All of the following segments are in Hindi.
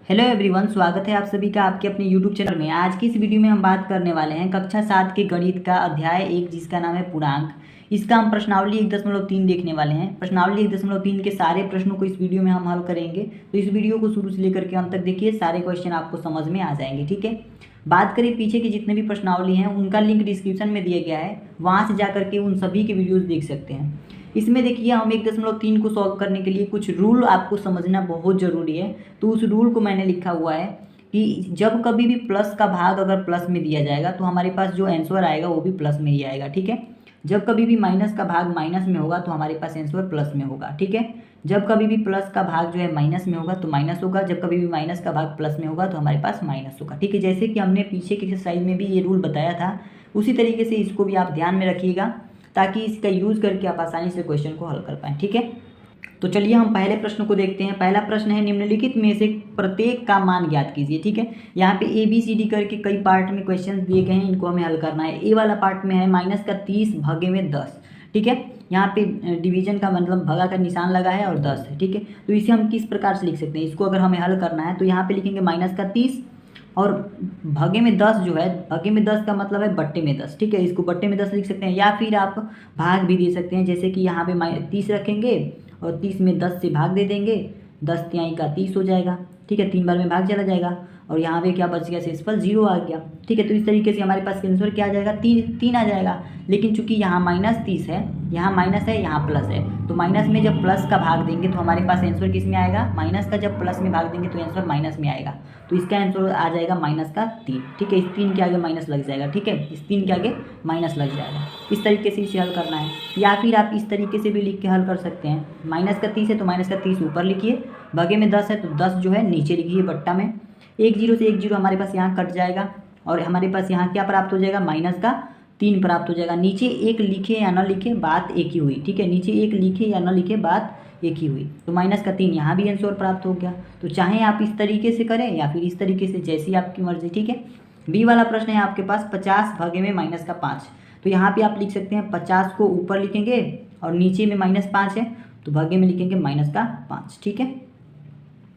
हेलो एवरीवन, स्वागत है आप सभी का आपके अपने यूट्यूब चैनल में। आज की इस वीडियो में हम बात करने वाले हैं कक्षा 7 के गणित का अध्याय 1 जिसका नाम है पूर्णांक। इसका हम प्रश्नावली 1.3 देखने वाले हैं। प्रश्नावली 1.3 के सारे प्रश्नों को इस वीडियो में हम हल करेंगे, तो इस वीडियो को शुरू से लेकर के अंत तक देखिए, सारे क्वेश्चन आपको समझ में आ जाएंगे। ठीक है, बात करें पीछे के जितने भी प्रश्नावली हैं उनका लिंक डिस्क्रिप्शन में दिया गया है, वहाँ से जा करके उन सभी के वीडियोज़ देख सकते हैं। इसमें देखिए, हम 1.3 को सॉल्व करने के लिए कुछ रूल आपको समझना बहुत ज़रूरी है। तो उस रूल को मैंने लिखा हुआ है कि जब कभी भी प्लस का भाग अगर प्लस में दिया जाएगा तो हमारे पास जो आंसर आएगा वो भी प्लस में ही आएगा। ठीक है, जब कभी भी माइनस का भाग माइनस में होगा तो हमारे पास आंसर प्लस में होगा। ठीक है, जब कभी भी प्लस का भाग जो है माइनस में होगा तो माइनस होगा, जब कभी भी माइनस का भाग प्लस में होगा तो हमारे पास माइनस होगा। ठीक है, जैसे कि हमने पीछे के एक्सरसाइज में भी ये रूल बताया था, उसी तरीके से इसको भी आप ध्यान में रखिएगा ताकि इसका यूज़ करके आप आसानी से क्वेश्चन को हल कर पाएँ। ठीक है, तो चलिए हम पहले प्रश्न को देखते हैं। पहला प्रश्न है, निम्नलिखित में से प्रत्येक का मान ज्ञात कीजिए। ठीक है, यहाँ पे ABCD करके कई पार्ट में क्वेश्चन दिए गए हैं, इनको हमें हल करना है। ए वाला पार्ट में है -30/10। ठीक है, यहाँ पे डिवीजन का मतलब भगा का निशान लगा है और 10 है। ठीक है, तो इसे हम किस प्रकार से लिख सकते हैं, इसको अगर हमें हल करना है तो यहाँ पे लिखेंगे -30 और भागे में 10 जो है, भागे में 10 का मतलब है बट्टे में 10। ठीक है, इसको बट्टे में 10 लिख सकते हैं, या फिर आप भाग भी दे सकते हैं। जैसे कि यहाँ पे 30 रखेंगे और 30 में 10 से भाग दे देंगे, 10 तिहाई का 30 हो जाएगा। ठीक है, 3 बार में भाग चला जाएगा और यहाँ पे क्या बच गया, शेषफल 0 आ गया। ठीक है, तो इस तरीके से हमारे पास आंसर क्या आ जाएगा, 3 आ जाएगा। लेकिन चूंकि यहाँ -30 है, यहाँ माइनस है, यहाँ प्लस है, तो माइनस में जब प्लस का भाग देंगे तो हमारे पास आंसर किस में आएगा, माइनस का जब प्लस में भाग देंगे तो आंसर माइनस में आएगा। तो इसका आंसर आ जाएगा -3। ठीक है, इस 3 के आगे माइनस लग जाएगा। ठीक है, इस 3 के आगे माइनस लग जाएगा। इस तरीके से इसे हल करना है, या फिर आप इस तरीके से भी लिख के हल कर सकते हैं। -30 है तो -30 ऊपर लिखिए, भागे में 10 है तो 10 जो है नीचे लिखिए बट्टा में। 1 0 से 1 0 हमारे पास यहाँ कट जाएगा और हमारे पास यहाँ क्या प्राप्त हो जाएगा, -3 प्राप्त हो जाएगा। नीचे 1 लिखे या न लिखे बात एक ही हुई। ठीक है, नीचे 1 लिखे या न लिखे बात एक ही हुई, तो -3 यहाँ भी आंसर प्राप्त हो गया। तो चाहे आप इस तरीके से करें या फिर इस तरीके से, जैसी आपकी मर्जी। ठीक है, बी वाला प्रश्न है आपके पास 50 भागे में -5। तो यहाँ पे आप लिख सकते हैं 50 को ऊपर लिखेंगे और नीचे में -5 है तो भागे में लिखेंगे -5। ठीक है,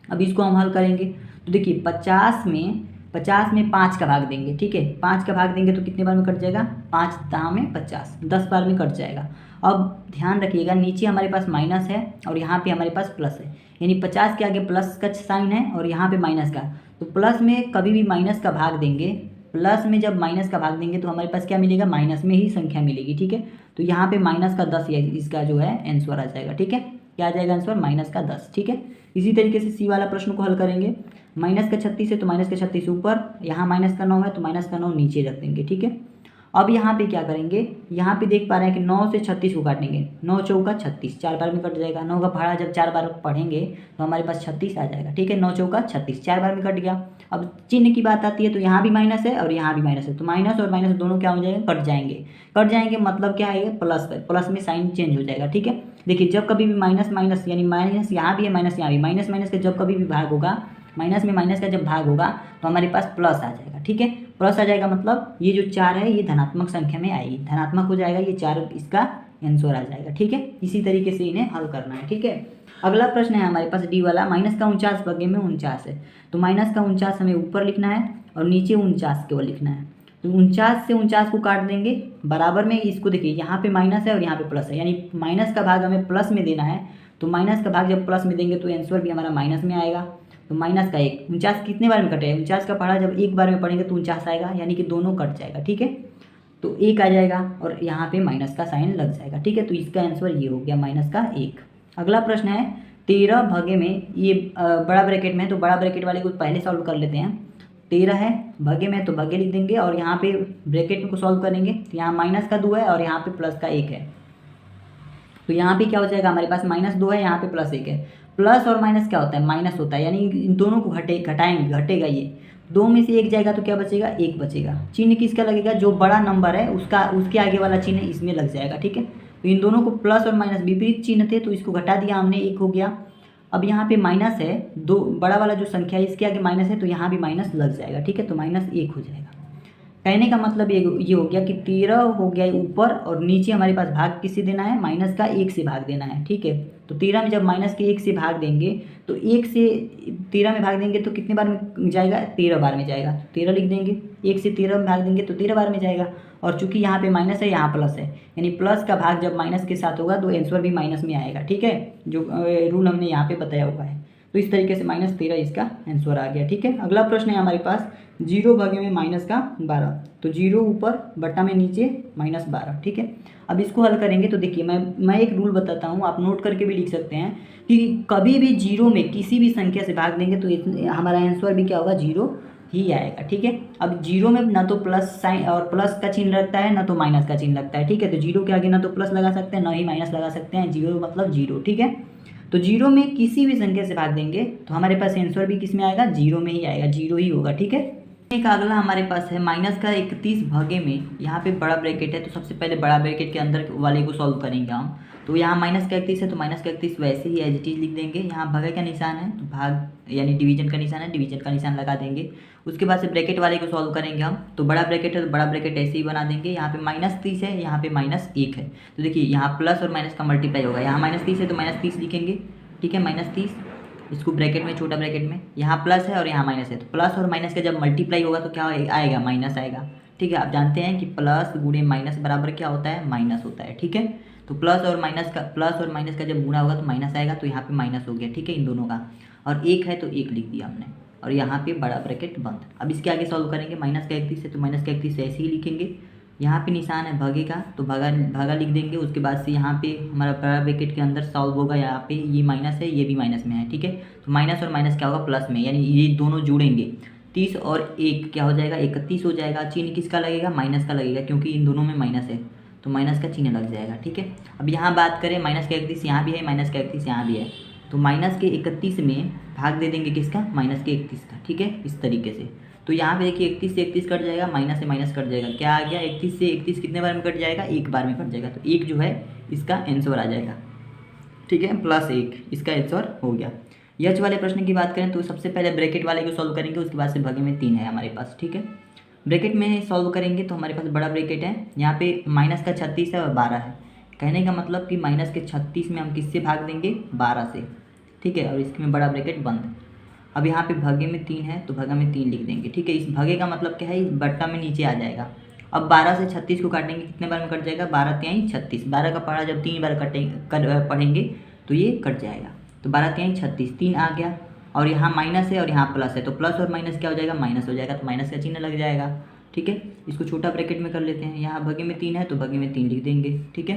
अब इसको हम हल करेंगे तो देखिए 50 में 5 का भाग देंगे। ठीक है, 5 का भाग देंगे तो कितने बार में कट जाएगा, 5 दाम में 50, 10 बार में कट जाएगा। अब ध्यान रखिएगा, नीचे हमारे पास माइनस है और यहाँ पे हमारे पास प्लस है, यानी 50 के आगे प्लस का साइन है और यहाँ पे माइनस का। तो प्लस में कभी भी माइनस का भाग देंगे, प्लस में जब माइनस का भाग देंगे तो हमारे पास क्या मिलेगा, माइनस में ही संख्या मिलेगी। ठीक है, तो यहाँ पे -10 इसका जो है आंसर आ जाएगा। ठीक है, क्या आ जाएगा आंसर, -10। ठीक है, इसी तरीके से सी वाला प्रश्न को हल करेंगे। -36 है तो -36 ऊपर, यहाँ -9 है तो -9 नीचे रख देंगे। ठीक है, अब यहाँ पे क्या करेंगे, यहाँ पे देख पा रहे हैं कि 9 से 36 को काटेंगे, 9 चौका 36, 4 बार में कट जाएगा। 9 का भाड़ा जब 4 बार पढ़ेंगे तो हमारे पास 36 आ जाएगा। ठीक है, 9 चौका 36, 4 बार में कट गया। अब चिन्ह की बात आती है तो यहाँ भी माइनस है और यहाँ भी माइनस है, तो माइनस और माइनस दोनों क्या हो जाएंगे, कट जाएंगे मतलब क्या है, प्लस में साइन चेंज हो जाएगा। ठीक है, देखिए जब कभी भी माइनस माइनस यानी माइनस यहाँ भी है, माइनस यहाँ भी, माइनस माइनस का जब कभी भी भाग होगा, माइनस में माइनस का जब भाग होगा तो हमारे पास प्लस आ जाएगा। ठीक है, प्लस आ जाएगा मतलब ये जो 4 है ये धनात्मक संख्या में आएगी, धनात्मक हो जाएगा, ये 4 इसका आंसर आ जाएगा। ठीक है, इसी तरीके से इन्हें हल करना है। ठीक है, अगला प्रश्न है हमारे पास डी वाला, -49 भागे में 49 है। तो -49 हमें ऊपर लिखना है और नीचे 49 केवल लिखना है। तो 49 से 49 को काट देंगे, बराबर में इसको देखिए, यहाँ पे माइनस है और यहाँ पे प्लस है, यानी माइनस का भाग हमें प्लस में देना है। तो माइनस का भाग जब प्लस में देंगे तो आंसर भी हमारा माइनस में आएगा। तो -1, 49 कितने बार में कटेगा, 49 का पढ़ा जब एक बार में पढ़ेंगे तो 49 आएगा, यानी कि दोनों कट जाएगा। ठीक है, तो 1 आ जाएगा और यहाँ पे माइनस का साइन लग जाएगा। ठीक है, तो इसका आंसर ये हो गया -1। अगला प्रश्न है 13 भागे में, ये बड़ा ब्रैकेट में है तो बड़ा ब्रैकेट वाले को पहले सॉल्व कर लेते हैं। 13 है भागे में तो भागे लिख देंगे और यहाँ पे ब्रैकेट को सॉल्व करेंगे तो यहाँ -2 है और यहाँ पे +1 है। तो यहाँ पे क्या हो जाएगा, हमारे पास -2 है, यहाँ पे +1 है। प्लस और माइनस क्या होता है, माइनस होता है, यानी इन दोनों को घटाएंगे, घटेगा ये 2 में से 1 जाएगा तो क्या बचेगा, 1 बचेगा। चिन्ह किसका लगेगा, जो बड़ा नंबर है उसका, उसके आगे वाला चिन्ह इसमें लग जाएगा। ठीक है, तो इन दोनों को प्लस और माइनस विपरीत चिन्ह थे तो इसको घटा दिया हमने, 1 हो गया। अब यहाँ पे माइनस है, दो बड़ा वाला जो संख्या है इसके आगे माइनस है तो यहाँ भी माइनस लग जाएगा। ठीक है, तो -1 हो जाएगा। कहने का मतलब ये हो गया कि 13 हो गया ऊपर और नीचे हमारे पास भाग किससे देना है, -1 से भाग देना है। ठीक है, तो 13 में जब माइनस के 1 से भाग देंगे तो 1 से 13 में भाग देंगे तो कितने बार में जाएगा, 13 बार में जाएगा। 13 लिख देंगे, 1 से 13 में भाग देंगे तो 13 बार में जाएगा। और चूंकि यहाँ पे माइनस है, यहाँ प्लस है, यानी प्लस का भाग जब माइनस के साथ होगा तो आंसर भी माइनस में आएगा। ठीक है, जो रूल हमने यहाँ पे बताया हुआ है। तो इस तरीके से -13 इसका आंसर आ गया। ठीक है, अगला प्रश्न है हमारे पास 0 भागे में -12। तो 0 ऊपर बट्टा में नीचे -12। ठीक है, अब इसको हल करेंगे तो देखिए मैं एक रूल बताता हूँ, आप नोट करके भी लिख सकते हैं कि कभी भी 0 में किसी भी संख्या से भाग देंगे तो हमारा आंसर भी क्या होगा, 0 ही आएगा। ठीक है, अब 0 में ना तो प्लस साइन और प्लस का चिन्ह लगता है ना तो माइनस का चिन्ह लगता है। ठीक है, तो 0 के आगे ना तो प्लस लगा सकते हैं ना ही माइनस लगा सकते हैं, 0 मतलब 0। ठीक है, तो 0 में किसी भी संख्या से भाग देंगे तो हमारे पास आंसर भी किस में आएगा, 0 में ही आएगा, 0 ही होगा। ठीक है, एक अगला हमारे पास है -31 भागे में, यहाँ पे बड़ा ब्रैकेट है तो सबसे पहले बड़ा ब्रैकेट के अंदर वाले को सॉल्व करेंगे हम। तो यहाँ -31 है तो -31 वैसे ही एज इट इज लिख देंगे। यहाँ भागे का निशान है तो भाग यानी डिवीजन का निशान है, डिवीजन का निशान लगा देंगे। उसके बाद से ब्रैकेट वाले को सॉल्व करेंगे हम, तो बड़ा ब्रैकेट है तो बड़ा ब्रैकेट ऐसे ही बना देंगे। यहाँ पे -30 है, यहाँ पे -1 है, तो देखिए यहाँ प्लस और माइनस का मल्टीप्लाई होगा। यहाँ -30 है तो -30 लिखेंगे। ठीक है, -30 इसको ब्रैकेट में, छोटा ब्रैकेट में, यहाँ प्लस है और यहाँ माइनस है, तो प्लस और माइनस का जब मल्टीप्लाई होगा तो क्या आएगा, माइनस आएगा। ठीक है, आप जानते हैं कि प्लस गुणे माइनस बराबर क्या होता है, माइनस होता है। ठीक है, तो प्लस और माइनस का जब गुणा होगा तो माइनस आएगा, तो यहाँ पे माइनस हो गया। ठीक है, इन दोनों का, और 1 है तो 1 लिख दिया हमने, और यहाँ पे बड़ा ब्रैकेट बंद। अब इसके आगे सॉल्व करेंगे, -31 है तो -31 ऐसे ही लिखेंगे। यहाँ पे निशान है भागे का तो भागा लिख देंगे। उसके बाद से यहाँ पे हमारा बड़ा ब्रैकेट के अंदर सॉल्व होगा। यहाँ पे ये माइनस है, ये भी माइनस में है। ठीक है, तो माइनस और माइनस क्या होगा, प्लस में, यानी ये दोनों जुड़ेंगे। 30 और 1 क्या हो जाएगा, 31 हो जाएगा। चिन्ह किसका लगेगा, माइनस का लगेगा, क्योंकि इन दोनों में माइनस है तो माइनस का चिन्ह लग जाएगा। ठीक है, अब यहाँ बात करें -31 यहाँ भी है, -31 यहाँ भी है, तो -31 में भाग दे देंगे किसका, -31 का। ठीक है, इस तरीके से। तो यहाँ पे देखिए 31 से 31 कट जाएगा, माइनस से माइनस कट जाएगा, क्या आ गया, 31 से 31 कितने बार में कट जाएगा, 1 बार में कट जाएगा, तो 1 जो है इसका आंसर आ जाएगा। ठीक है, +1 इसका आंसर हो गया। यच वाले प्रश्न की बात करें तो सबसे पहले ब्रैकेट वाले को सॉल्व करेंगे, उसके बाद से भागे में 3 है हमारे पास। ठीक है, ब्रैकेट में सॉल्व करेंगे तो हमारे पास बड़ा ब्रैकेट है, यहाँ पे माइनस का 36 है और 12 है। कहने का मतलब कि माइनस के 36 में हम किससे भाग देंगे, 12 से। ठीक है, और इसमें बड़ा ब्रैकेट बंद। अब यहाँ पे भागे में 3 है तो भागा में 3 लिख देंगे। ठीक है, इस भागे का मतलब क्या है, इस बट्टा में नीचे आ जाएगा। अब 12 से 36 को काटेंगे, कितने बार में कट जाएगा, 12 तिहाई 36। 12 का पढ़ा जब 3 बार पढ़ेंगे तो ये कट जाएगा, तो 12 तिहाई 36, 3 आ गया। और यहाँ माइनस है और यहाँ प्लस है, तो प्लस और माइनस क्या हो जाएगा, माइनस हो जाएगा, तो माइनस का चिन्ह लग जाएगा। ठीक है, इसको छोटा ब्रैकेट में कर लेते हैं। यहाँ भागे में 3 है तो भागे में 3 लिख देंगे। ठीक है,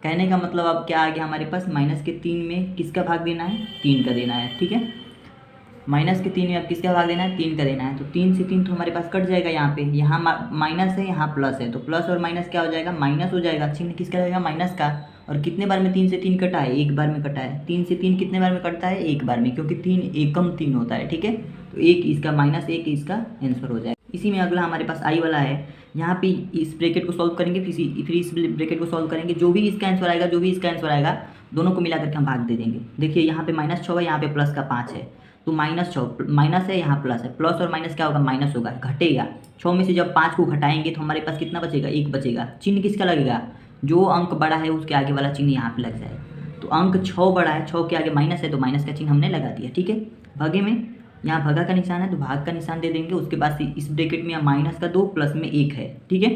कहने का मतलब अब क्या आ गया हमारे पास, -3 में किसका भाग देना है, 3 का देना है। ठीक है, -3 में अब किसका भाग देना है, 3 का देना है, तो 3 से 3 तो हमारे पास कट जाएगा। यहाँ पे यहाँ माइनस है, यहाँ प्लस है, तो प्लस और माइनस क्या हो जाएगा, माइनस हो जाएगा। चिन्ह किसका लगेगा, माइनस का। और कितने बार में 3 से 3 कटा है, 1 बार में कटा है। 3 से 3 कितने बार में कटता है, 1 बार में, क्योंकि 3 एकम 3 होता है। ठीक है, तो 1 इसका -1 इसका आंसर हो जाएगा। इसी में अगला हमारे पास आई वाला है, यहाँ पे इस ब्रैकेट को सॉल्व करेंगे, फिर इस ब्रैकेट को सॉल्व करेंगे। जो भी इसका आंसर आएगा, जो भी इसका आंसर आएगा, दोनों को मिला करके हम भाग दे देंगे। देखिए यहाँ पे -6 है, यहाँ पे प्लस का 5 है, तो -6 माइनस है, यहाँ प्लस है, प्लस और माइनस क्या होगा, माइनस होगा, घटेगा। 6 में से जब 5 को घटाएंगे तो हमारे पास कितना बचेगा, 1 बचेगा। चिन्ह किसका लगेगा, जो अंक बड़ा है उसके आगे वाला चिन्ह यहाँ पे लग जाएगा। तो अंक 6 बड़ा है, 6 के आगे माइनस है तो माइनस का चिन्ह हमने लगा दिया। ठीक है, भागे में यहाँ भागा का निशान है तो भाग का निशान दे देंगे। उसके बाद से इस ब्रैकेट में माइनस का 2 प्लस में 1 है। ठीक है,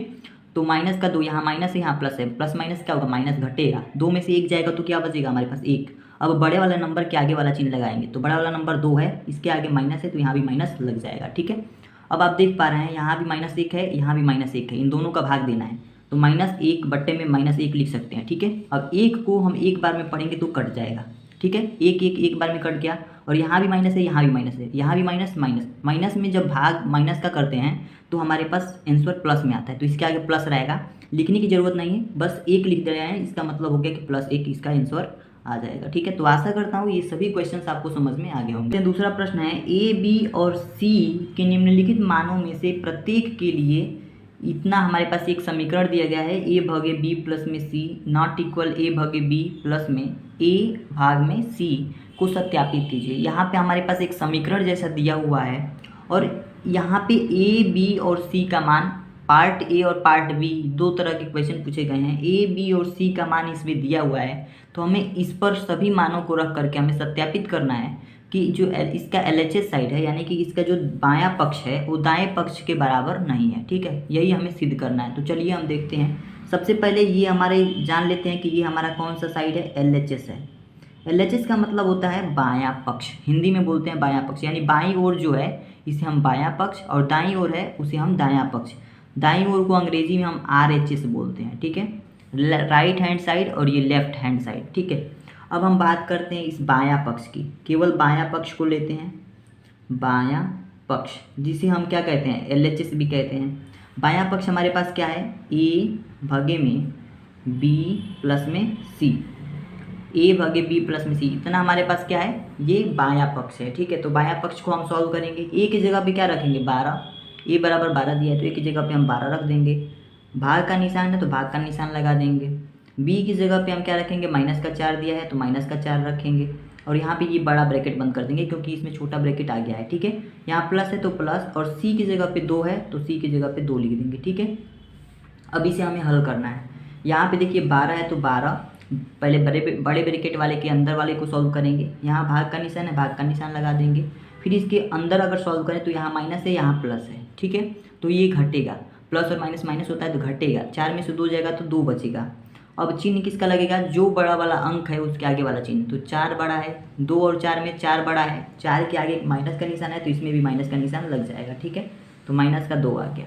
तो माइनस का 2, यहाँ माइनस है, यहाँ प्लस है, प्लस माइनस क्या होगा, माइनस घटेगा। 2 में से 1 जाएगा तो क्या बचेगा हमारे पास, 1। अब बड़े वाला नंबर के आगे वाला चिन्ह लगाएंगे, तो बड़ा वाला नंबर 2 है, इसके आगे माइनस है तो यहाँ भी माइनस लग जाएगा। ठीक है, अब आप देख पा रहे हैं यहाँ भी -1 है, यहाँ भी -1 है, इन दोनों का भाग देना है, तो -1 बट्टे में -1 लिख सकते हैं। ठीक है, अब 1 को हम 1 बार में पढ़ेंगे तो कट जाएगा। ठीक है, 1 बार में कट गया, और यहाँ भी माइनस है, यहाँ भी माइनस है, यहाँ भी माइनस में जब भाग माइनस का करते हैं तो हमारे पास आंसर प्लस में आता है, तो इसके आगे प्लस रहेगा। लिखने की जरूरत नहीं है, बस 1 लिख दे रहे हैं, इसका मतलब हो गया कि +1 इसका आंसर आ जाएगा। ठीक है, तो आशा करता हूँ ये सभी क्वेश्चंस आपको समझ में आ गए होंगे। दूसरा प्रश्न है, ए, बी और सी के निम्नलिखित मानों में से प्रत्येक के लिए इतना हमारे पास एक समीकरण दिया गया है, a भागे b प्लस में c नॉट इक्वल a भागे b प्लस में a भाग में c को सत्यापित कीजिए। यहाँ पे हमारे पास एक समीकरण जैसा दिया हुआ है, और यहाँ पे a, b और c का मान पार्ट ए और पार्ट बी दो तरह के क्वेश्चन पूछे गए हैं। ए बी और सी का मान इसमें दिया हुआ है, तो हमें इस पर सभी मानों को रख करके हमें सत्यापित करना है कि जो इसका LHS साइड है, यानी कि इसका जो बायां पक्ष है वो दाएं पक्ष के बराबर नहीं है। ठीक है, यही हमें सिद्ध करना है। तो चलिए हम देखते हैं। सबसे पहले ये हमारे जान लेते हैं कि ये हमारा कौन सा साइड है, LHS है। LHS का मतलब होता है बायां पक्ष, हिंदी में बोलते हैं बायां पक्ष, यानी बाईं ओर जो है इसे हम बायां पक्ष और दाईं ओर है उसे हम दायां पक्ष। दाईं ओर को अंग्रेजी में हम RHS बोलते हैं। ठीक है, राइट हैंड साइड और ये लेफ्ट हैंड साइड। ठीक है, अब हम बात करते हैं इस बायां पक्ष की। केवल बायां पक्ष को लेते हैं, बायां पक्ष जिसे हम क्या कहते हैं, LHS भी कहते हैं। बायां पक्ष हमारे पास क्या है, A भागे में B प्लस में C, A भागे B प्लस में C, इतना हमारे पास क्या है, ये बायां पक्ष है। ठीक है, तो बायां पक्ष को हम सॉल्व करेंगे। A की जगह पे क्या रखेंगे, 12। A बराबर 12 दिया है तो A की जगह पे हम 12 रख देंगे। भाग का निशान है तो भाग का निशान लगा देंगे। B की जगह पे हम क्या रखेंगे, माइनस का 4 दिया है तो माइनस का 4 रखेंगे। और यहाँ पे ये बड़ा ब्रैकेट बंद कर देंगे क्योंकि इसमें छोटा ब्रैकेट आ गया है। ठीक है, यहाँ प्लस है तो प्लस, और C की जगह पे 2 है तो C की जगह पे 2 लिख देंगे। ठीक है, अब इसे हमें हल करना है। यहाँ पे देखिए 12 है तो 12, पहले बड़े ब्रैकेट वाले के अंदर वाले को सॉल्व करेंगे। यहाँ भाग का निशान है, भाग का निशान लगा देंगे। फिर इसके अंदर अगर सॉल्व करें तो यहाँ माइनस है, यहाँ प्लस है। ठीक है, तो ये घटेगा, प्लस और माइनस माइनस होता है तो घटेगा। 4 में से 2 जाएगा तो 2 बचेगा। अब चिन्ह किसका लगेगा, जो बड़ा वाला अंक है उसके आगे वाला चिन्ह। तो 4 बड़ा है, 2 और 4 में 4 बड़ा है, 4 के आगे माइनस का निशान है तो इसमें भी माइनस का निशान लग जाएगा। ठीक है, तो माइनस का 2 आ गया।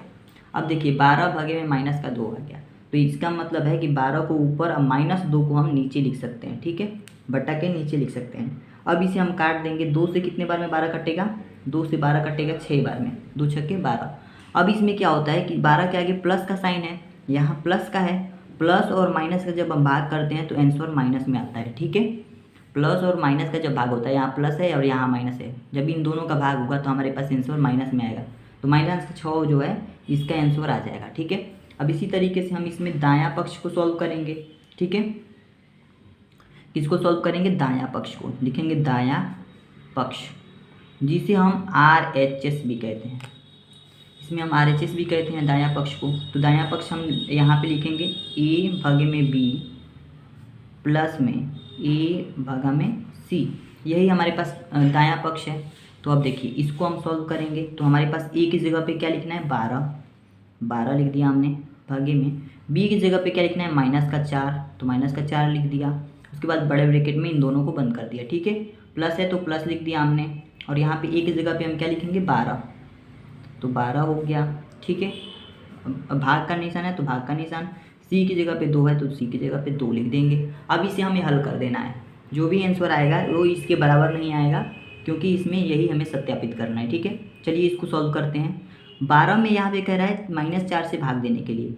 अब देखिए 12 भागे में माइनस का 2 आ गया, तो इसका मतलब है कि 12 को ऊपर और माइनस 2 को हम नीचे लिख सकते हैं। ठीक है, बटा के नीचे लिख सकते हैं। अब इसे हम काट देंगे। 2 से कितने बार में 12 कटेगा, 2 से 12 कटेगा 6 बार में, 2 छक्के 12। अब इसमें क्या होता है कि 12 के आगे प्लस का साइन है, यहाँ प्लस का है। प्लस और माइनस का जब हम भाग करते हैं तो आंसर माइनस में आता है। ठीक है, प्लस और माइनस का जब भाग होता है, यहाँ प्लस है और यहाँ माइनस है, जब इन दोनों का भाग होगा तो हमारे पास आंसर माइनस में आएगा। तो -6 जो है इसका आंसर आ जाएगा। ठीक है, अब इसी तरीके से हम इसमें दायां पक्ष को सॉल्व करेंगे। ठीक है, किसको सॉल्व करेंगे, दायां पक्ष को। लिखेंगे दायां पक्ष, जिसे हम RHS भी कहते हैं। इसमें हम RHS भी कहते हैं दायां पक्ष को। तो दायां पक्ष हम यहाँ पे लिखेंगे A भागे में B प्लस में A भागा में C, यही हमारे पास दायां पक्ष है। तो अब देखिए इसको हम सॉल्व करेंगे तो हमारे पास A की जगह पे क्या लिखना है, 12 लिख दिया हमने, भागे में B की जगह पे क्या लिखना है, माइनस का 4, तो माइनस का 4 लिख दिया। उसके बाद बड़े ब्रैकेट में इन दोनों को बंद कर दिया। ठीक है, प्लस है तो प्लस लिख दिया हमने, और यहाँ पे A की जगह पे हम क्या लिखेंगे, 12, तो 12 हो गया। ठीक है, अब भाग का निशान है तो भाग का निशान, C की जगह पे 2 है तो C की जगह पे 2 लिख देंगे। अब इसे हमें हल कर देना है। जो भी आंसर आएगा वो इसके बराबर नहीं आएगा, क्योंकि इसमें यही हमें सत्यापित करना है। ठीक है, चलिए इसको सॉल्व करते हैं। 12 में यहाँ पे कह रहा है -4 से भाग देने के लिए,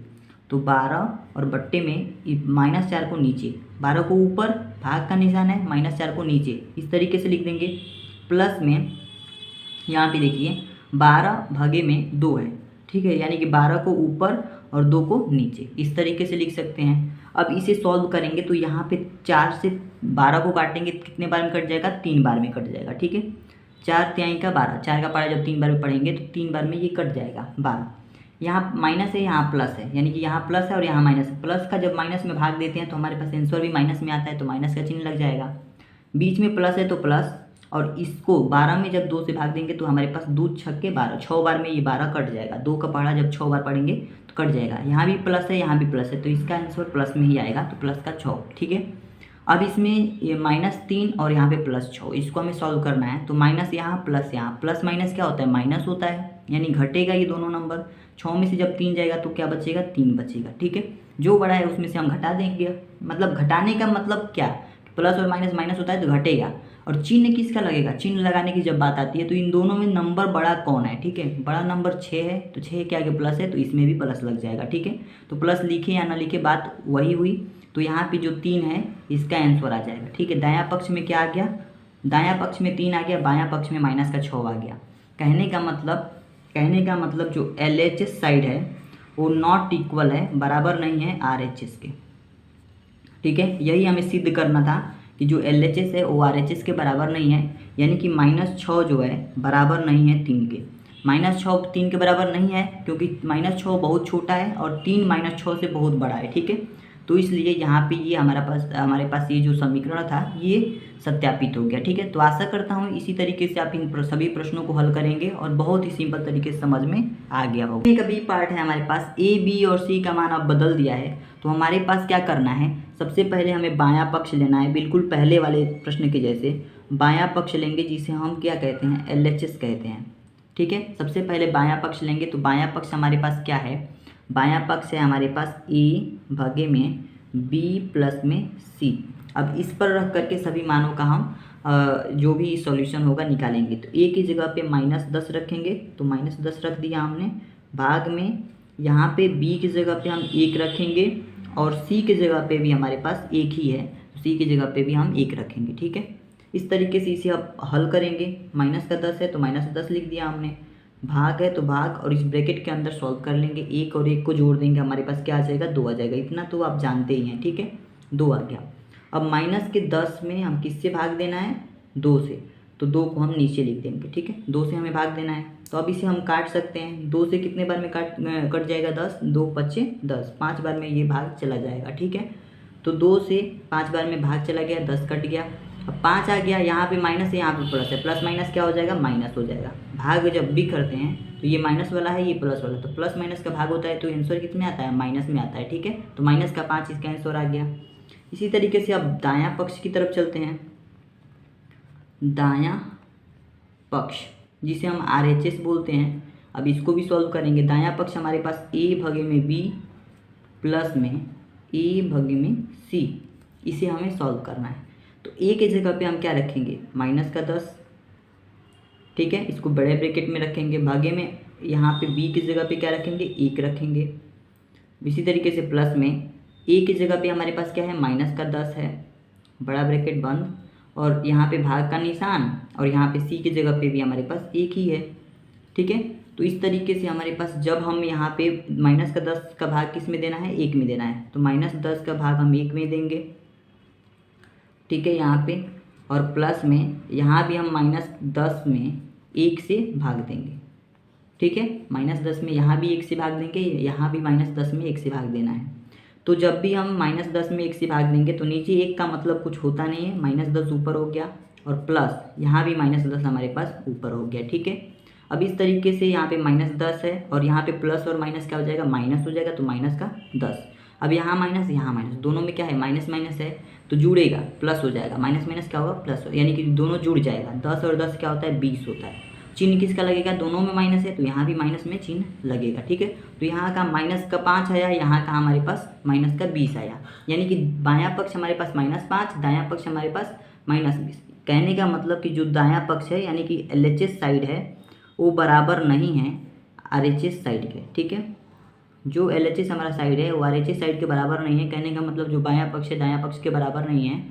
तो 12 और बट्टे में -4 को नीचे, 12 को ऊपर, भाग का निशान है, -4 को नीचे, इस तरीके से लिख देंगे। प्लस में यहाँ पे देखिए 12 भागे में 2 है। ठीक है, यानी कि 12 को ऊपर और 2 को नीचे, इस तरीके से लिख सकते हैं। अब इसे सॉल्व करेंगे तो यहाँ पे 4 से 12 को काटेंगे कितने बार में कट जाएगा, 3 बार में कट जाएगा। ठीक है, 4 तिहाई का 12, 4 का पढ़ा जब 3 बार में पढ़ेंगे तो 3 बार में ये कट जाएगा 12। यहाँ माइनस है, यहाँ प्लस है, यानी कि यहाँ प्लस है और यहाँ माइनस है। प्लस का जब माइनस में भाग देते हैं तो हमारे पास आंसर भी माइनस में आता है, तो माइनस का चिन्ह लग जाएगा। बीच में प्लस है तो प्लस, और इसको 12 में जब 2 से भाग देंगे तो हमारे पास 2 छक्के 12, 6 बार में ये 12 कट जाएगा। 2 का पढ़ा जब 6 बार पढ़ेंगे तो कट जाएगा। यहाँ भी प्लस है, यहाँ भी प्लस है, तो इसका आंसर प्लस में ही आएगा, तो प्लस का 6। ठीक है, अब इसमें ये -3 और यहाँ पे +6, इसको हमें सॉल्व करना है। तो माइनस यहाँ, प्लस माइनस क्या होता है, माइनस होता है, यानी घटेगा ये दोनों नंबर। 6 में से जब 3 जाएगा तो क्या बचेगा, 3 बचेगा। ठीक है, जो बड़ा है उसमें से हम घटा देंगे। मतलब घटाने का मतलब क्या, प्लस और माइनस माइनस होता है तो घटेगा। और चिन्ह किसका लगेगा, चिन्ह लगाने की जब बात आती है तो इन दोनों में नंबर बड़ा कौन है। ठीक है, बड़ा नंबर 6 है, तो 6 के आगे प्लस है तो इसमें भी प्लस लग जाएगा। ठीक है, तो प्लस लिखे या ना लिखे बात वही हुई। तो यहाँ पे जो 3 है इसका आंसर आ जाएगा। ठीक है, दायां पक्ष में क्या आ गया, दायां पक्ष में 3 आ गया, बायां पक्ष में -6 आ गया। कहने का मतलब जो LHS साइड है वो नॉट इक्वल है, बराबर नहीं है RHS के। ठीक है, यही हमें सिद्ध करना था कि जो LHS है वो RHS के बराबर नहीं है, यानी कि -6 जो है बराबर नहीं है 3 के। -6 3 के बराबर नहीं है, क्योंकि -6 बहुत छोटा है और 3 -6 से बहुत बड़ा है, ठीक है। तो इसलिए यहाँ पे ये हमारे पास ये जो समीकरण था ये सत्यापित हो गया, ठीक है। तो आशा करता हूँ इसी तरीके से आप इन सभी प्रश्नों को हल करेंगे और बहुत ही सिंपल तरीके से समझ में आ गया होगा। एक अभी पार्ट है हमारे पास, ए बी और सी का मान अब बदल दिया है, तो हमारे पास क्या करना है, सबसे पहले हमें बायां पक्ष लेना है, बिल्कुल पहले वाले प्रश्न के जैसे बायां पक्ष लेंगे, जिसे हम क्या कहते हैं, LHS कहते हैं, ठीक है। सबसे पहले बायां पक्ष लेंगे, तो बायां पक्ष हमारे पास क्या है, बायां पक्ष है हमारे पास a भागे में b प्लस में c। अब इस पर रख करके सभी मानों का हम जो भी सॉल्यूशन होगा निकालेंगे। तो a की जगह पे -10 रखेंगे, तो -10 रख दिया हमने, भाग में यहाँ पे b की जगह पे हम 1 रखेंगे और c की जगह पे भी हमारे पास 1 ही है, तो c की जगह पे भी हम 1 रखेंगे, ठीक है। इस तरीके से इसे आप हल करेंगे। -10 है तो -10 लिख दिया हमने, भाग है तो भाग, और इस ब्रैकेट के अंदर सॉल्व कर लेंगे, 1 और 1 को जोड़ देंगे, हमारे पास क्या आ जाएगा, 2 आ जाएगा। इतना तो आप जानते ही हैं, ठीक है, 2 आ गया। अब -10 में हम किससे भाग देना है, 2 से, तो 2 को हम नीचे लिख देंगे, ठीक है, 2 से हमें भाग देना है। तो अब इसे हम काट सकते हैं, 2 से कितने बार में कट जाएगा, 10, 2 5 10, 5 बार में ये भाग चला जाएगा, ठीक है। तो 2 से 5 बार में भाग चला गया, 10 कट गया। अब 5 आ गया, यहाँ पे माइनस है, यहाँ पे प्लस है, प्लस माइनस क्या हो जाएगा, माइनस हो जाएगा। भाग जब भी करते हैं तो ये माइनस वाला है, ये प्लस वाला, तो प्लस माइनस का भाग होता है, तो आंसर कितने आता है, माइनस में आता है, ठीक है। तो -5 इसका आंसर आ गया। इसी तरीके से अब दायां पक्ष की तरफ चलते हैं। दायां पक्ष जिसे हम RHS बोलते हैं, अब इसको भी सॉल्व करेंगे। दायां पक्ष हमारे पास a भागे में b प्लस में a भागे में c, इसे हमें सॉल्व करना है। तो a के जगह पे हम क्या रखेंगे, -10, ठीक है, इसको बड़े ब्रैकेट में रखेंगे, भागे में यहाँ पे b की जगह पे क्या रखेंगे, 1 रखेंगे। इसी तरीके से प्लस में a की जगह पे हमारे पास क्या है, -10 है, बड़ा ब्रैकेट बंद, और यहाँ पे भाग का निशान, और यहाँ पे c की जगह पे भी हमारे पास 1 ही है, ठीक है। तो इस तरीके से हमारे पास जब हम यहाँ पे -10 का भाग किस में देना है, 1 में देना है, तो -10 का भाग हम 1 में देंगे, ठीक है, यहाँ पे, और प्लस में यहाँ भी हम -10 में 1 से भाग देंगे, ठीक है। -10 में यहाँ भी 1 से भाग देंगे, यहाँ भी -10 में 1 से भाग देना है। तो जब भी हम -10 में 1 से भाग देंगे तो नीचे 1 का मतलब कुछ होता नहीं है, -10 ऊपर हो गया, और प्लस यहाँ भी -10 हमारे पास ऊपर हो गया, ठीक है। अब इस तरीके से यहाँ पे -10 है, और यहाँ पे प्लस और माइनस क्या हो जाएगा, माइनस हो जाएगा, तो -10। अब यहाँ माइनस, यहाँ माइनस, दोनों में क्या है, माइनस माइनस है, तो जुड़ेगा, प्लस हो जाएगा, माइनस माइनस क्या होगा, प्लस, यानी कि दोनों जुड़ जाएगा। 10 और 10 क्या होता है, 20 होता है। चिन्ह किसका लगेगा, दोनों में माइनस है, तो यहाँ भी माइनस में चिन्ह लगेगा, ठीक है। तो यहाँ का -5 आया, यहाँ का हमारे पास -20 आया, यानी कि बायां पक्ष हमारे पास -5, दायां पक्ष हमारे पास -20। कहने का मतलब कि जो दायां पक्ष है, यानी कि LHS साइड है, वो बराबर नहीं है RHS साइड के, ठीक है। जो LHS हमारा साइड है वो RHS साइड के बराबर नहीं है। कहने का मतलब जो बायां पक्ष है दायां पक्ष के बराबर नहीं है।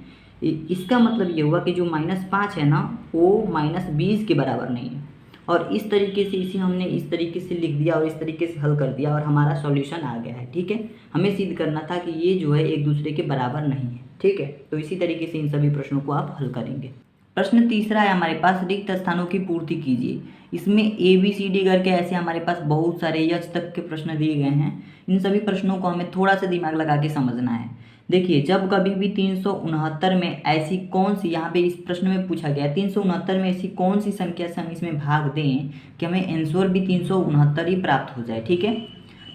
इसका मतलब ये हुआ कि जो -5 है ना, वो -20 के बराबर नहीं है। और इस तरीके से इसे हमने इस तरीके से लिख दिया और इस तरीके से हल कर दिया, और हमारा सॉल्यूशन आ गया है, ठीक है। हमें सिद्ध करना था कि ये जो है एक दूसरे के बराबर नहीं है, ठीक है। तो इसी तरीके से इन सभी प्रश्नों को आप हल करेंगे। प्रश्न तीसरा है हमारे पास, रिक्त स्थानों की पूर्ति कीजिए। इसमें ABCD करके ऐसे हमारे पास बहुत सारे यच तक के प्रश्न दिए गए हैं। इन सभी प्रश्नों को हमें थोड़ा सा दिमाग लगा के समझना है। देखिए, जब कभी भी 369 में ऐसी कौन सी, यहाँ पे इस प्रश्न में पूछा गया है 369 में ऐसी कौन सी संख्या से हम इसमें भाग दें कि हमें आंसर भी 369 ही प्राप्त हो जाए, ठीक है।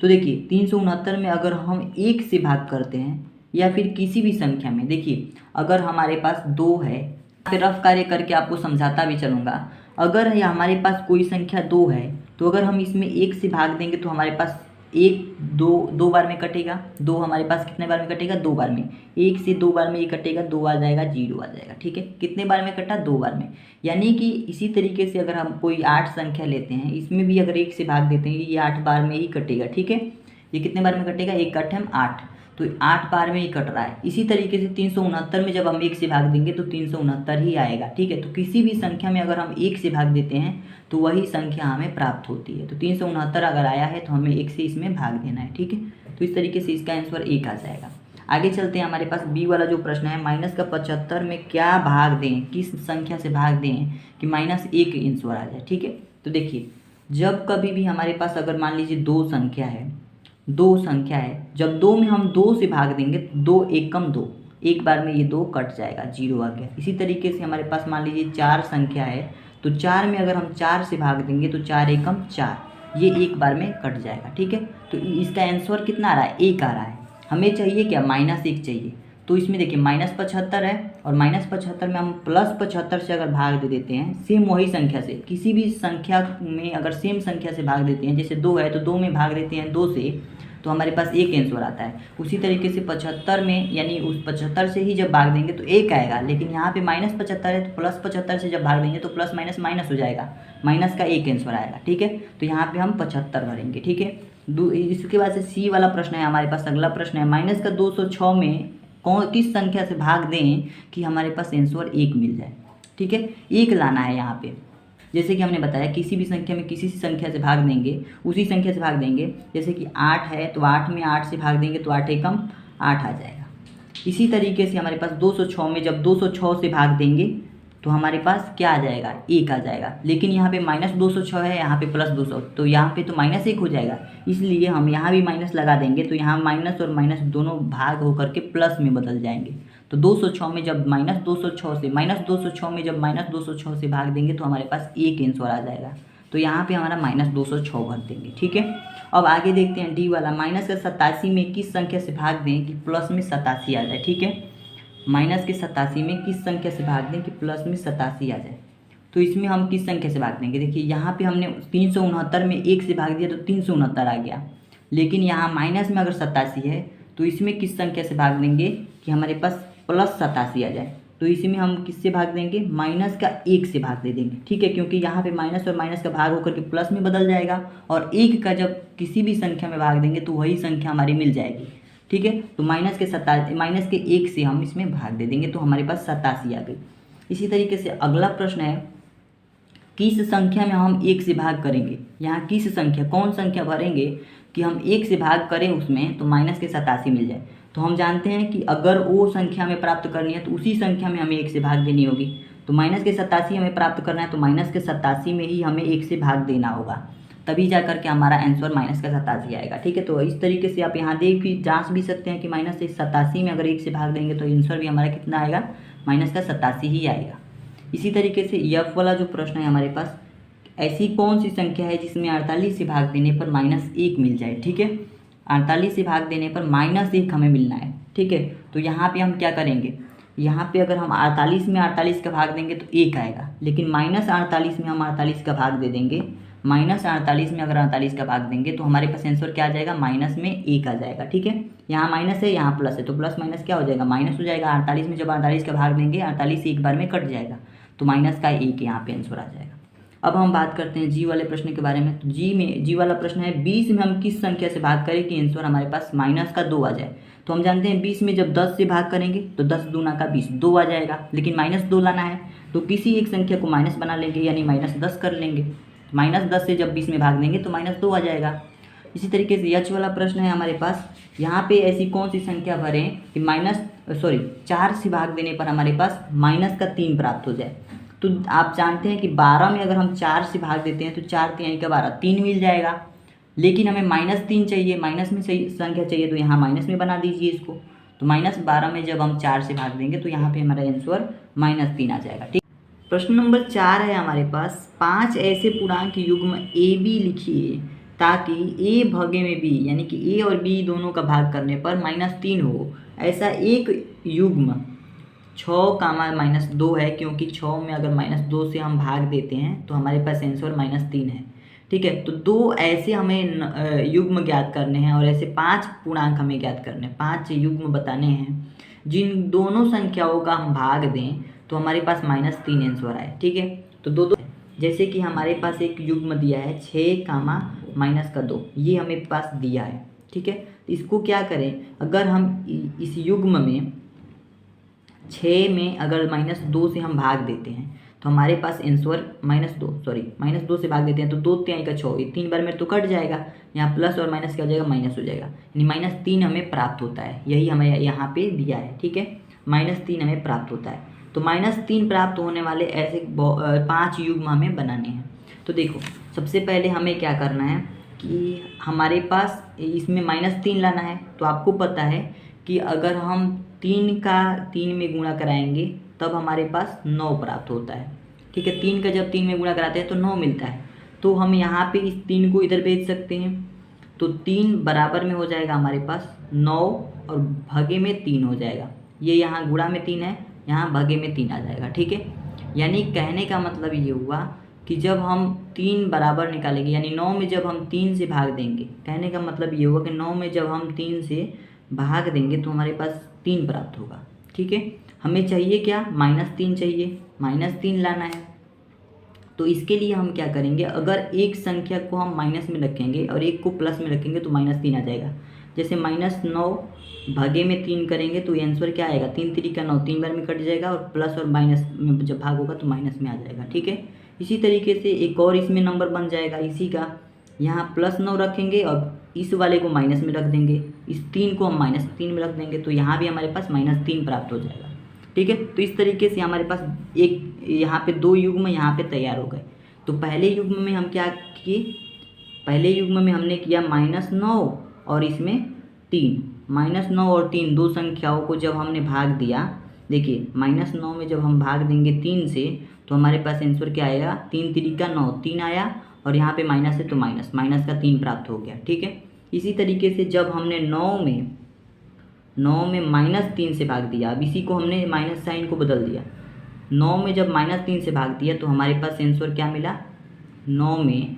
तो देखिए, 369 में अगर हम 1 से भाग करते हैं या फिर किसी भी संख्या में, देखिए अगर हमारे पास 2 है, फिर रफ कार्य करके आपको समझाता भी चलूँगा। अगर ये हमारे पास कोई संख्या 2 है, तो अगर हम इसमें 1 से भाग देंगे तो हमारे पास 1 2 बार में कटेगा। 2 हमारे पास कितने बार में कटेगा, 2 बार में। 1 से 2 बार में ये कटेगा, 2 आ जाएगा, 0 आ जाएगा, ठीक है। कितने बार में कटा, 2 बार में। यानी कि इसी तरीके से अगर हम कोई 8 संख्या लेते हैं, इसमें भी अगर 1 से भाग देते हैं, ये 8 बार में ही कटेगा, ठीक है। ये कितने बार में कटेगा, 1 8 8, तो 8 बार में ही कट रहा है। इसी तरीके से 369 में जब हम 1 से भाग देंगे तो 369 ही आएगा, ठीक है। तो किसी भी संख्या में अगर हम 1 से भाग देते हैं तो वही संख्या हमें प्राप्त होती है। तो 369 अगर आया है तो हमें 1 से इसमें भाग देना है, ठीक है। तो इस तरीके से इसका आंसर 1 आ जाएगा। आगे चलते हैं, हमारे पास बी वाला जो प्रश्न है, -75 में क्या भाग दें, किस संख्या से भाग दें कि -1 आंसर आ जाए, ठीक है। तो देखिए, जब कभी भी हमारे पास अगर मान लीजिए दो संख्या है, जब दो में हम दो से भाग देंगे तो दो एकम दो, एक बार में ये दो कट जाएगा, जीरो आ गया। इसी तरीके से हमारे पास मान लीजिए चार संख्या है, तो चार में अगर हम चार से भाग देंगे तो चार एकम चार, ये एक बार में कट जाएगा। ठीक है, तो इसका आंसर कितना आ रहा है, एक आ रहा है। हमें चाहिए क्या, -1 चाहिए। तो इसमें देखिए -75 है और -75 में हम +75 से अगर भाग दे देते हैं, सेम वही संख्या से, किसी भी संख्या में अगर सेम संख्या से भाग देते हैं, जैसे 2 है तो 2 में भाग देते हैं 2 से, तो हमारे पास एक आंसर आता है। उसी तरीके से 75 में, यानी उस 75 से ही जब भाग देंगे तो एक आएगा, लेकिन यहाँ पे -75 है तो +75 से जब भाग देंगे तो प्लस माइनस माइनस हो जाएगा, माइनस का एक आंसर आएगा। ठीक है, तो यहाँ पे हम 75 भरेंगे। ठीक है, इसके बाद से सी वाला प्रश्न है हमारे पास। अगला प्रश्न है, -206 में किस संख्या से भाग दें कि हमारे पास आंसर एक मिल जाए। ठीक है, एक लाना है यहाँ पे। जैसे कि हमने बताया किसी भी संख्या में किसी संख्या से भाग देंगे, उसी संख्या से भाग देंगे। जैसे कि 8 है तो 8 में 8 से भाग देंगे तो 8 एकम 8 आ जाएगा। इसी तरीके से हमारे पास 206 में जब 206 से भाग देंगे तो हमारे पास क्या आ जाएगा, एक आ जाएगा। लेकिन यहाँ पे -206 है, यहाँ पे +200, तो यहाँ पे तो -1 हो जाएगा, इसलिए हम यहाँ भी माइनस लगा देंगे, तो यहाँ माइनस और माइनस दोनों भाग होकर के प्लस में बदल जाएंगे। तो 206 में जब -206 में जब -206 से भाग देंगे तो हमारे पास एक आंसर आ जाएगा। तो यहाँ पे हमारा -206 भर देंगे। ठीक है, अब आगे देखते हैं डी वाला, -87 में किस संख्या से भाग दें कि प्लस में 87 आ जाए। ठीक है, -87 में किस संख्या से भाग दें कि प्लस में 87 आ जाए। तो इसमें हम किस संख्या से भाग देंगे, देखिए यहाँ पे हमने 369 में 1 से भाग दिया तो 369 आ गया, लेकिन यहाँ माइनस में अगर 87 है तो इसमें किस संख्या से भाग देंगे कि हमारे पास +87 आ जाए। तो इसमें हम किससे भाग देंगे, माइनस का 1 से भाग दे देंगे। ठीक है, क्योंकि यहाँ पे माइनस और माइनस का भाग होकर के प्लस में बदल जाएगा, और एक का जब किसी भी संख्या में भाग देंगे तो वही संख्या हमारी मिल जाएगी। ठीक है, तो माइनस के 1 से हम इसमें भाग दे देंगे तो हमारे पास 87 आ गई। इसी तरीके से अगला प्रश्न है, किस संख्या में हम 1 से भाग करेंगे। यहाँ किस संख्या, कौन संख्या भरेंगे कि हम 1 से भाग करें उसमें तो -87 मिल जाए। तो हम जानते हैं कि अगर वो संख्या में प्राप्त करनी है तो उसी संख्या में हमें 1 से भाग देनी होगी। तो -87 हमें प्राप्त करना है तो -87 में ही हमें 1 से भाग देना होगा, तभी जा करके हमारा आंसर -87 आएगा। ठीक है, तो इस तरीके से आप यहाँ जांच भी सकते हैं कि -87 में अगर 1 से भाग देंगे तो आंसर भी हमारा कितना आएगा, -87 ही आएगा। इसी तरीके से एफ वाला जो प्रश्न है हमारे पास, ऐसी कौन सी संख्या है जिसमें 48 से भाग देने पर -1 मिल जाए। ठीक है, 48 से भाग देने पर -1 हमें मिलना है। ठीक है, तो यहाँ पे हम क्या करेंगे, यहाँ पे अगर हम 48 में 48 का भाग देंगे तो 1 आएगा, लेकिन -48 में हम 48 का भाग दे देंगे, -48 में अगर 48 का भाग देंगे तो हमारे पास आंसर क्या आ जाएगा, माइनस में 1 आ जाएगा। ठीक है, यहाँ माइनस है यहाँ प्लस है, तो प्लस माइनस क्या हो जाएगा, माइनस हो जाएगा। 48 में जब 48 का भाग देंगे 48 एक बार में कट जाएगा, तो माइनस का 1 यहाँ पे आंसर आ जाएगा। अब हम बात करते हैं जी वाले प्रश्न के बारे में। तो जी वाला प्रश्न है, 20 में हम किस संख्या से भाग करें कि आंसर हमारे पास -2 आ जाए। तो हम जानते हैं 20 में जब 10 से भाग करेंगे तो 10 दूना का 20, 2 आ जाएगा, लेकिन -2 लाना है तो किसी एक संख्या को माइनस बना लेंगे, यानी -10 कर लेंगे। -10 से जब 20 में भाग देंगे तो -2 आ जाएगा। इसी तरीके से यच वाला प्रश्न है हमारे पास, यहाँ पे ऐसी कौन सी संख्या भरें कि 4 से भाग देने पर हमारे पास -3 प्राप्त हो जाए। तो आप जानते हैं कि 12 में अगर हम 4 से भाग देते हैं तो 4 तिहाई का 12, 3 मिल जाएगा, लेकिन हमें -3 चाहिए, माइनस में सही संख्या चाहिए, तो यहाँ माइनस में बना दीजिए इसको। तो -12 में जब हम 4 से भाग देंगे तो यहाँ पे हमारा आंसर -3 आ जाएगा। ठीक, प्रश्न नंबर 4 है हमारे पास, 5 ऐसे पूर्णांक युग्म ए बी लिखिए ताकि ए भगे में बी, यानी कि ए और बी दोनों का भाग करने पर -3 हो। ऐसा एक युग्म 6, -2 है, क्योंकि 6 में अगर -2 से हम भाग देते हैं तो हमारे पास आंसर -3 है। ठीक है, तो 2 ऐसे हमें युग्म ज्ञात करने हैं और ऐसे 5 पूर्णांक हमें ज्ञात करने हैं, 5 युग्म बताने हैं जिन दोनों संख्याओं का हम भाग दें तो हमारे पास -3 आंसर आए। ठीक है, तो दो जैसे कि हमारे पास एक युग्म दिया है 6, -2, ये हमें पास दिया है। ठीक है, तो इसको क्या करें, अगर हम इस युग्म में 6 में अगर -2 से हम भाग देते हैं तो हमारे पास आंसर -2 से भाग देते हैं तो 2 तिहाई का 6, 3 बार में तो कट जाएगा, यहाँ प्लस और माइनस क्या हो जाएगा, माइनस हो जाएगा, यानी -3 हमें प्राप्त होता है। यही हमें यहाँ पे दिया है। ठीक है, -3 हमें प्राप्त होता है। तो -3 प्राप्त होने वाले ऐसे 5 युग्म हमें बनाने हैं। तो देखो सबसे पहले हमें क्या करना है कि हमारे पास इसमें -3 लाना है। तो आपको पता है कि अगर हम 3 का 3 में गुणा कराएंगे तब हमारे पास 9 प्राप्त होता है। ठीक है, 3 का जब 3 में गुणा कराते हैं तो 9 मिलता है। तो हम यहाँ पे इस 3 को इधर भेज सकते हैं। तो 3 बराबर में हो जाएगा हमारे पास 9 और भागे में 3 हो जाएगा। ये यहाँ गुणा में 3 है, यहाँ भागे में 3 आ जाएगा। ठीक है, यानी कहने का मतलब ये हुआ कि जब हम 3 बराबर निकालेंगे, यानी 9 में जब हम 3 से भाग देंगे, कहने का मतलब ये होगा कि 9 में जब हम 3 से भाग देंगे तो हमारे पास 3 प्राप्त होगा। ठीक है, हमें चाहिए क्या, -3 चाहिए, -3 लाना है। तो इसके लिए हम क्या करेंगे, अगर एक संख्या को हम माइनस में रखेंगे और एक को प्लस में रखेंगे तो -3 आ जाएगा। जैसे -9 भागे में 3 करेंगे तो आंसर क्या आएगा, 3 3 का 9, 3 बार में कट जाएगा और प्लस और माइनस में जब भाग होगा तो माइनस में आ जाएगा। ठीक है, इसी तरीके से एक और इसमें नंबर बन जाएगा इसी का, यहाँ +9 रखेंगे और इस वाले को माइनस में रख देंगे, इस 3 को हम -3 में रख देंगे तो यहाँ भी हमारे पास -3 प्राप्त हो जाएगा। ठीक है, तो इस तरीके से हमारे पास एक यहाँ पे 2 युग्म यहाँ पे तैयार हो गए। तो पहले युग्म में हम क्या किए, पहले युग्म में हमने किया -9 और इसमें 3, -9 और 3 दो संख्याओं को जब हमने भाग दिया, देखिए -9 में जब हम भाग देंगे 3 से तो हमारे पास आंसर क्या आएगा, 3 3 का 9, 3 आया और यहाँ पे माइनस है तो माइनस का 3 प्राप्त हो गया। ठीक है, इसी तरीके से जब हमने 9 में -3 से भाग दिया, अब इसी को हमने माइनस साइन को बदल दिया, 9 में जब -3 से भाग दिया तो हमारे पास आंसर क्या मिला, 9 में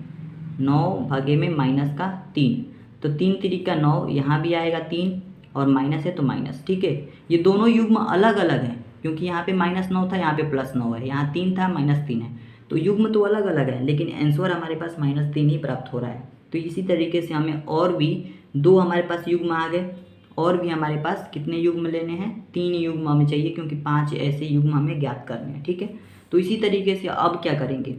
9 भागे में -3, तो 3 3 का 9, यहाँ भी आएगा 3 और माइनस है तो माइनस। ठीक है, ये दोनों युग्म अलग अलग हैं क्योंकि यहाँ पे -9 था, यहाँ पे +9 है, यहाँ 3 था -3 है, तो युग्म तो अलग अलग है लेकिन आंसर हमारे पास -3 ही प्राप्त हो रहा है। तो इसी तरीके से हमें और भी 2 हमारे पास युग्म आ गए, और भी हमारे पास कितने युग्म लेने हैं, 3 युग्म हमें चाहिए क्योंकि 5 ऐसे युग्म हमें ज्ञात करने हैं। ठीक है, तो इसी तरीके से अब क्या करेंगे,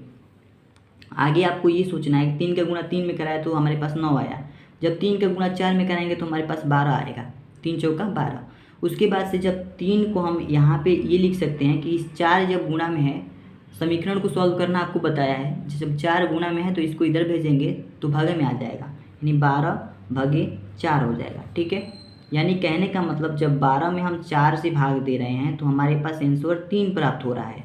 आगे आपको ये सोचना है कि 3 का गुणा 3 में कराया तो हमारे पास 9 आया, जब 3 का गुणा 4 में कराएंगे तो हमारे पास 12 आएगा, 3 चौका 12। उसके बाद से जब 3 को हम यहाँ पे ये लिख सकते हैं कि इस 4 जब गुणा में है, समीकरण को सॉल्व करना आपको बताया है, जब 4 गुणा में है तो इसको इधर भेजेंगे तो भागे में आ जाएगा, यानी 12 भागे 4 हो जाएगा। ठीक है, यानी कहने का मतलब जब 12 में हम 4 से भाग दे रहे हैं तो हमारे पास आंसर 3 प्राप्त हो रहा है।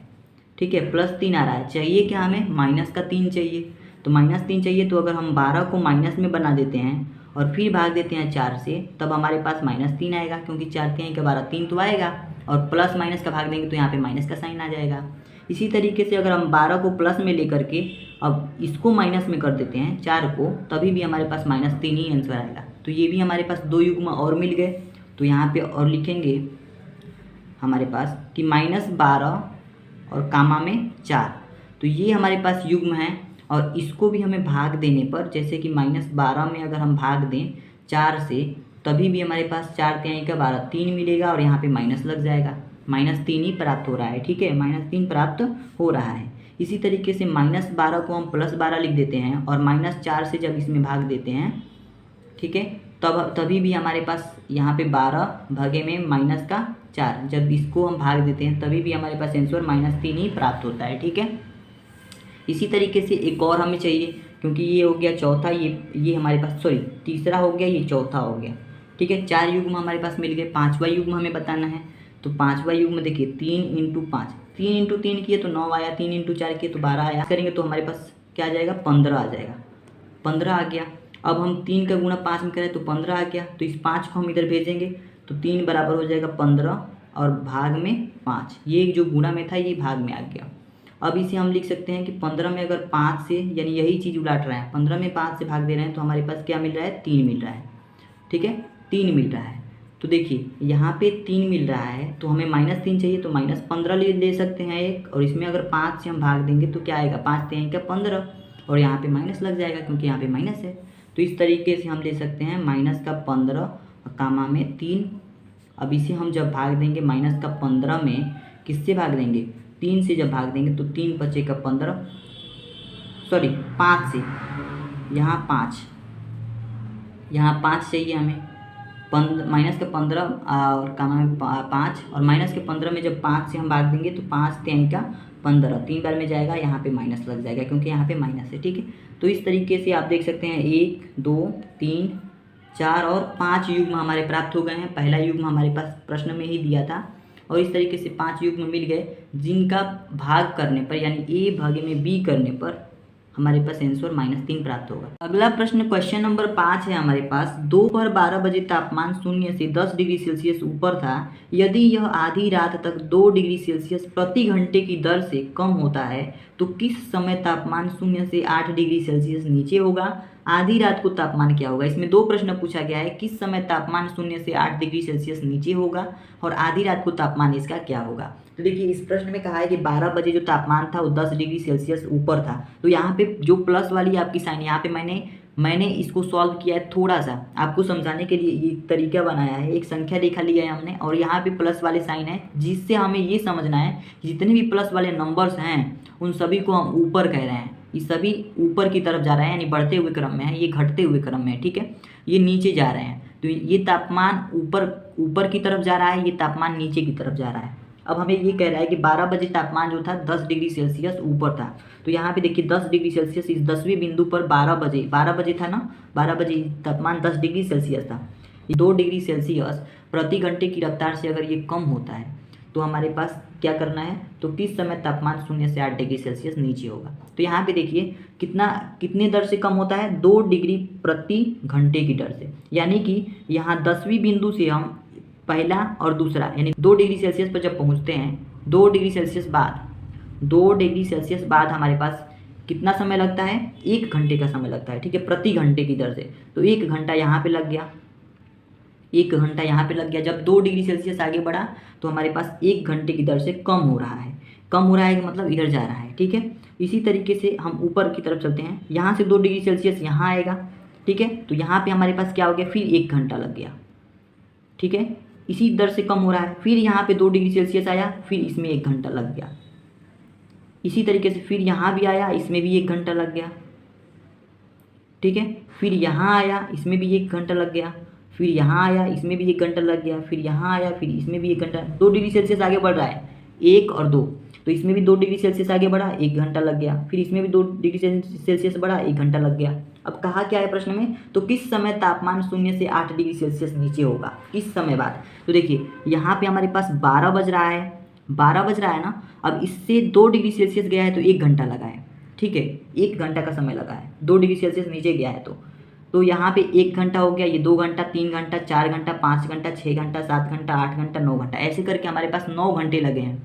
ठीक है, +3 आ रहा है, चाहिए क्या हमें, -3 चाहिए, तो -3 चाहिए तो अगर हम 12 को माइनस में बना देते हैं और फिर भाग देते हैं 4 से तब हमारे पास -3 आएगा, क्योंकि 4 3 का 12, 3 तो आएगा और प्लस माइनस का भाग देंगे तो यहाँ पे माइनस का साइन आ जाएगा। इसी तरीके से अगर हम 12 को प्लस में लेकर के अब इसको माइनस में कर देते हैं 4 को, तभी भी हमारे पास -3 ही आंसर आएगा। तो ये भी हमारे पास 2 युग्म और मिल गए। तो यहाँ पे और लिखेंगे हमारे पास कि -12 और कामा में 4, तो ये हमारे पास युग्म है और इसको भी हमें भाग देने पर, जैसे कि -12 में अगर हम भाग दें 4 से तभी भी हमारे पास 4 3 का 12, 3 मिलेगा और यहाँ पे माइनस लग जाएगा, -3 ही प्राप्त हो रहा है। ठीक है, -3 प्राप्त हो रहा है। इसी तरीके से -12 को हम +12 लिख देते हैं और -4 से जब इसमें भाग देते हैं, ठीक है, तभी भी हमारे पास यहाँ पे 12 भागे में -4, जब इसको हम भाग देते हैं तभी भी हमारे पास आंसर -3 ही प्राप्त होता है। ठीक है, इसी तरीके से एक और हमें चाहिए, क्योंकि ये हो गया चौथा, ये हमारे पास तीसरा हो गया, ये चौथा हो गया। ठीक है, 4 युग्म हमारे पास मिल गए, 5वां युग्म हमें बताना है। तो 5वां युग्म देखिए 3 × 5, 3 × 3 किए तो 9 आया, 3 × 4 किए तो 12 आया, करेंगे तो हमारे पास क्या आ जाएगा, 15 आ जाएगा, 15 आ गया। अब हम 3 का गुणा 5 में करें तो 15 आ गया, तो इस 5 को हम इधर भेजेंगे तो 3 बराबर हो जाएगा 15 और भाग में 5, ये जो गुणा में था ये भाग में आ गया। अब इसे हम लिख सकते हैं कि 15 में अगर 5 से, यानी यही चीज़ उलाट रहे हैं, 15 में 5 से भाग दे रहे हैं तो हमारे पास क्या मिल रहा है, 3 मिल रहा है। ठीक है, 3 मिल रहा है। तो देखिए यहाँ पे 3 मिल रहा है तो हमें -3 चाहिए तो -15 ले सकते हैं एक, और इसमें अगर 5 से हम भाग देंगे तो क्या आएगा, 5 3 का 15 और यहाँ पे माइनस लग जाएगा क्योंकि यहाँ पे माइनस है। तो इस तरीके से हम ले सकते हैं -15 और कामा में 3। अब इसे हम जब भाग देंगे -15 में किससे भाग देंगे, 3 से जब भाग देंगे तो 3 × 5 = 15, 5 से, यहाँ 5 चाहिए हमें, -15 और कामा में 5, और -15 में जब 5 से हम भाग देंगे तो 5 3 का 15, 3 बार में जाएगा, यहाँ पे माइनस लग जाएगा क्योंकि यहाँ पे माइनस है। ठीक है, तो इस तरीके से आप देख सकते हैं 1 2 3 4 और 5 युग्म हमारे प्राप्त हो गए हैं। पहला युग्म हमारे पास प्रश्न में ही दिया था और इस तरीके से 5 युग्म मिल गए जिनका भाग करने पर यानी ए भागे में बी करने पर हमारे पास आंसर -3 प्राप्त होगा। अगला प्रश्न क्वेश्चन नंबर 5 है हमारे पास। दोपहर 12 बजे तापमान 0 से 10 डिग्री सेल्सियस ऊपर था। यदि यह आधी रात तक 2 डिग्री सेल्सियस प्रति घंटे की दर से कम होता है तो किस समय तापमान 0 से 8 डिग्री सेल्सियस नीचे होगा? आधी रात को तापमान क्या होगा? इसमें 2 प्रश्न पूछा गया है, किस समय तापमान 0 से 8 डिग्री सेल्सियस नीचे होगा और आधी रात को तापमान इसका क्या होगा। तो देखिए इस प्रश्न में कहा है कि 12 बजे जो तापमान था वो 10 डिग्री सेल्सियस ऊपर था। तो यहाँ पे जो प्लस वाली आपकी साइन, यहाँ पे मैंने इसको सॉल्व किया है थोड़ा सा आपको समझाने के लिए, ये तरीका बनाया है। एक संख्या रेखा लिया है हमने और यहाँ पे प्लस वाले साइन है, जिससे हमें ये समझना है जितने भी प्लस वाले नंबर्स हैं उन सभी को हम ऊपर कह रहे हैं। ये सभी ऊपर की तरफ जा रहे हैं यानी बढ़ते हुए क्रम में है, ये घटते हुए क्रम में है। ठीक है, ये नीचे जा रहे हैं। तो ये तापमान ऊपर की तरफ जा रहा है, ये तापमान नीचे की तरफ जा रहा है। अब हमें ये कह रहा है कि 12 बजे तापमान जो था 10 डिग्री सेल्सियस ऊपर था। तो यहाँ पे देखिए 10 डिग्री सेल्सियस इस 10वें बिंदु पर 12 बजे था ना, 12 बजे तापमान 10 डिग्री सेल्सियस था। 2 डिग्री सेल्सियस प्रति घंटे की रफ्तार से अगर ये कम होता है तो हमारे पास क्या करना है, तो किस समय तापमान 0 से 8 डिग्री सेल्सियस नीचे होगा। तो यहाँ पे देखिए कितने दर से कम होता है, 2 डिग्री प्रति घंटे की दर से। यानी कि यहाँ 10वीं बिंदु से हम पहला और दूसरा यानी 2 डिग्री सेल्सियस पर जब पहुँचते हैं, 2 डिग्री सेल्सियस बाद हमारे पास कितना समय लगता है, 1 घंटे का समय लगता है। ठीक है, प्रति घंटे की दर से। तो 1 घंटा यहाँ पे लग गया, 1 घंटा यहाँ पे लग गया। जब 2 डिग्री सेल्सियस आगे बढ़ा तो हमारे पास 1 घंटे की दर से कम हो रहा है कि मतलब इधर जा रहा है। ठीक है, इसी तरीके से हम ऊपर की तरफ चलते हैं। यहाँ से 2 डिग्री सेल्सियस यहाँ आएगा। ठीक है, तो यहाँ पे हमारे पास क्या हो गया, फिर 1 घंटा लग गया। ठीक है, इसी दर से कम हो रहा है। फिर यहाँ पे 2 डिग्री सेल्सियस आया, फिर इसमें 1 घंटा लग गया। इसी तरीके से फिर यहाँ भी आया, इसमें भी 1 घंटा लग गया। ठीक है, फिर यहाँ आया, इसमें भी 1 घंटा लग गया। फिर यहाँ आया, इसमें भी 1 घंटा लग गया। फिर यहाँ आया, फिर इसमें भी 1 घंटा। 2 डिग्री सेल्सियस आगे बढ़ रहा है, 1 और 2, तो इसमें भी 2 डिग्री सेल्सियस आगे बढ़ा, 1 घंटा लग गया। फिर इसमें भी 2 डिग्री सेल्सियस बढ़ा, 1 घंटा लग गया। अब कहा क्या है प्रश्न में, तो किस समय तापमान 0 से 8 डिग्री सेल्सियस नीचे होगा, किस समय बाद। तो देखिए यहाँ पे हमारे पास 12 बज रहा है ना। अब इससे 2 डिग्री सेल्सियस गया है तो 1 घंटा लगा है। ठीक है, 1 घंटा का समय लगा है, 2 डिग्री सेल्सियस नीचे गया है तो यहाँ पे 1 घंटा हो गया, ये 2 घंटा, 3 घंटा, 4 घंटा, 5 घंटा, 6 घंटा, 7 घंटा, 8 घंटा, 9 घंटा, ऐसे करके हमारे पास 9 घंटे लगे हैं।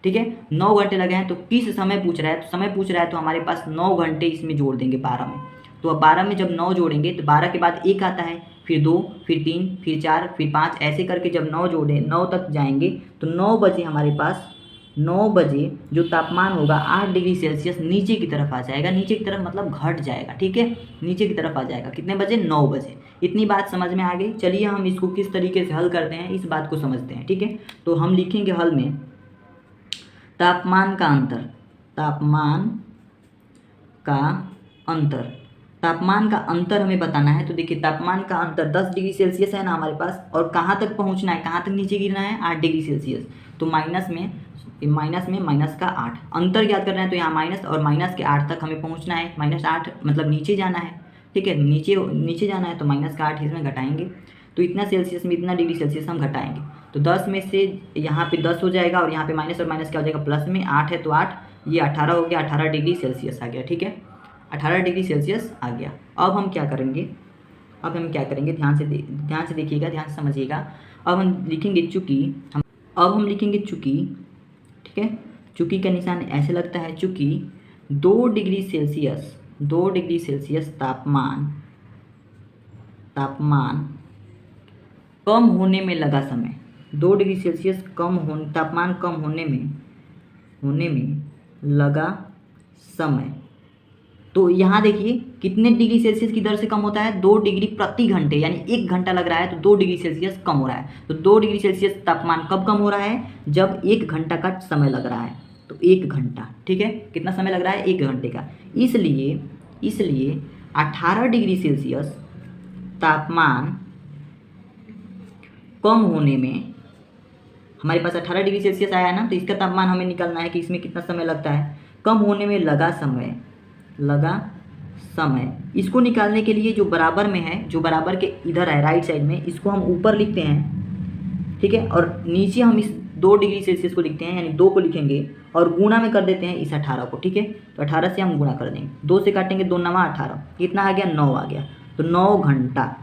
ठीक है, 9 घंटे लगे हैं। तो किस समय पूछ रहा है, तो समय पूछ रहा है तो हमारे पास 9 घंटे इसमें जोड़ देंगे 12 में। तो अब 12 में जब 9 जोड़ेंगे तो 12 के बाद 1 आता है, फिर 2, फिर 3, फिर 4, फिर 5, ऐसे करके जब 9 जोड़े 9 तक जाएंगे तो 9 बजे हमारे पास 9 बजे जो तापमान होगा 8 डिग्री सेल्सियस नीचे की तरफ आ जाएगा। नीचे की तरफ मतलब घट जाएगा। ठीक है, नीचे की तरफ आ जाएगा। कितने बजे, 9 बजे। इतनी बात समझ में आ गई। चलिए हम इसको किस तरीके से हल करते हैं इस बात को समझते हैं। ठीक है, तो हम लिखेंगे हल में तापमान का अंतर हमें बताना है। तो देखिए तापमान का अंतर 10 डिग्री सेल्सियस है ना हमारे पास, और कहाँ तक पहुँचना है, कहाँ तक नीचे गिरना है, 8 डिग्री सेल्सियस। तो माइनस में माइनस का 8 अंतर ज्ञात करना है। तो यहाँ माइनस और माइनस के 8 तक हमें पहुँचना है। -8 मतलब नीचे जाना है। ठीक है, नीचे जाना है तो माइनस का 8 इसमें घटाएंगे तो इतना सेल्सियस में इतना डिग्री सेल्सियस हम घटाएंगे। तो 10 में से यहाँ पे 10 हो जाएगा और यहाँ पे माइनस और माइनस क्या हो जाएगा, प्लस में 8 है तो 8, ये 18 हो गया, 18 डिग्री सेल्सियस आ गया। ठीक है, 18 डिग्री सेल्सियस आ गया। अब हम क्या करेंगे, ध्यान से देखिएगा, ध्यान से समझिएगा। अब हम लिखेंगे चूँकि। ठीक है, चूँकि का निशान ऐसे लगता है, चूँकि 2 डिग्री सेल्सियस तापमान कम होने में लगा समय, 2 डिग्री सेल्सियस तापमान कम होने में लगा समय। तो यहाँ देखिए कितने डिग्री सेल्सियस की दर से कम होता है, 2 डिग्री प्रति घंटे, यानी 1 घंटा लग रहा है तो 2 डिग्री सेल्सियस कम हो रहा है। तो 2 डिग्री सेल्सियस तापमान कब कम हो रहा है, जब 1 घंटा का समय लग रहा है। तो 1 घंटा, ठीक है, कितना समय लग रहा है, 1 घंटे का। इसलिए 18 डिग्री सेल्सियस तापमान कम होने में हमारे पास 18 डिग्री सेल्सियस आया है ना, तो इसका तापमान हमें निकालना है कि इसमें कितना समय लगता है, कम होने में लगा समय। इसको निकालने के लिए जो बराबर में है, जो बराबर के इधर है राइट साइड में, इसको हम ऊपर लिखते हैं, ठीक है, और नीचे हम इस 2 डिग्री सेल्सियस को लिखते हैं, यानी 2 को लिखेंगे और गुणा में कर देते हैं इस 18 को, ठीक है। तो 18 से हम गुणा कर देंगे, 2 से काटेंगे, 2 9 18, कितना आ गया, 9 आ गया। तो 9 घंटा,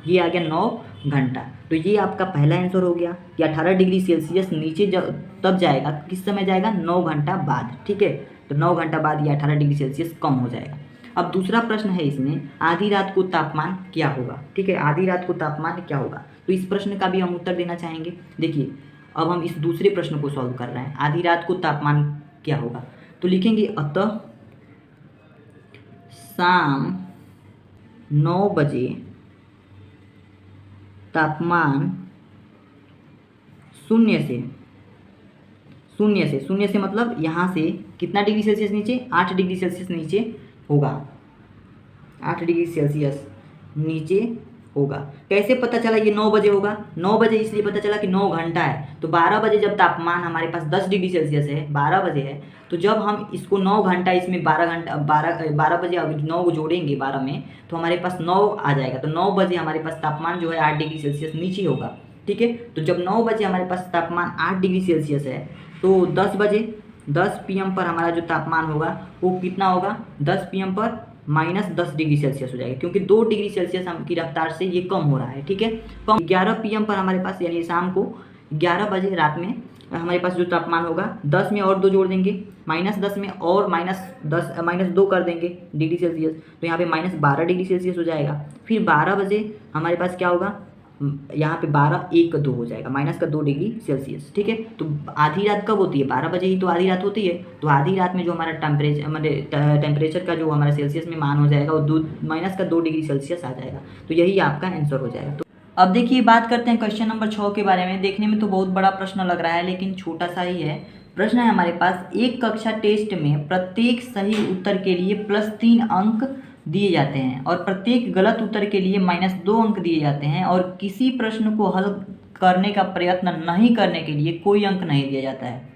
ये आ गया 9 घंटा। तो ये आपका पहला आंसर हो गया कि 18 डिग्री सेल्सियस नीचे तब जाएगा, किस समय जाएगा, 9 घंटा बाद, ठीक है। तो 9 घंटा बाद ये 18 डिग्री सेल्सियस कम हो जाएगा। अब दूसरा प्रश्न है इसमें, आधी रात को तापमान क्या होगा, ठीक है, आधी रात को तापमान क्या होगा। तो इस प्रश्न का भी हम उत्तर देना चाहेंगे। देखिए अब हम इस दूसरे प्रश्न को सॉल्व कर रहे हैं, आधी रात को तापमान क्या होगा। तो लिखेंगे अतः शाम 9 बजे तापमान शून्य से मतलब यहाँ से कितना डिग्री सेल्सियस नीचे, 8 डिग्री सेल्सियस नीचे होगा, 8 डिग्री सेल्सियस नीचे होगा। कैसे पता चला ये 9 बजे होगा, 9 बजे इसलिए पता चला कि 9 घंटा है। तो 12 बजे जब तापमान हमारे पास 10 डिग्री सेल्सियस है, 12 बजे है, तो जब हम इसको 9 घंटा, इसमें 12 बजे अगर 9 जोड़ेंगे 12 में, तो हमारे पास 9 आ जाएगा। तो 9 बजे हमारे पास तापमान जो है 8 डिग्री सेल्सियस नीचे होगा, ठीक है। तो जब 9 बजे हमारे पास तापमान 8 डिग्री सेल्सियस है, तो 10 PM पर हमारा जो तापमान होगा वो कितना होगा, 10 PM पर -10 डिग्री सेल्सियस हो जाएगा, क्योंकि 2 डिग्री सेल्सियस हम की रफ्तार से ये कम हो रहा है, ठीक है। कम 11 PM पर हमारे पास, यानी शाम को 11 बजे रात में हमारे पास जो तापमान होगा, 10 में और 2 जोड़ देंगे, -10 में और -2 कर देंगे डिग्री सेल्सियस, तो यहाँ पे -12 डिग्री सेल्सियस हो जाएगा। फिर 12 बजे हमारे पास क्या होगा, यहाँ पे 12 1 2 हो जाएगा, -2 डिग्री सेल्सियस, ठीक है। तो आधी रात कब होती है, 12 बजे ही तो आधी रात होती है। तो आधी रात में जो हमारा टेम्परेचर का जो हमारा सेल्सियस में मान हो जाएगा वो -2 डिग्री सेल्सियस आ जाएगा। तो यही आपका आंसर हो जाएगा। तो अब देखिए बात करते हैं क्वेश्चन नंबर 6 के बारे में। देखने में तो बहुत बड़ा प्रश्न लग रहा है, लेकिन छोटा सा ही है। प्रश्न है हमारे पास, एक कक्षा टेस्ट में प्रत्येक सही उत्तर के लिए +3 अंक दिए जाते हैं और प्रत्येक गलत उत्तर के लिए -2 अंक दिए जाते हैं, और किसी प्रश्न को हल करने का प्रयत्न नहीं करने के लिए कोई अंक नहीं दिया जाता है।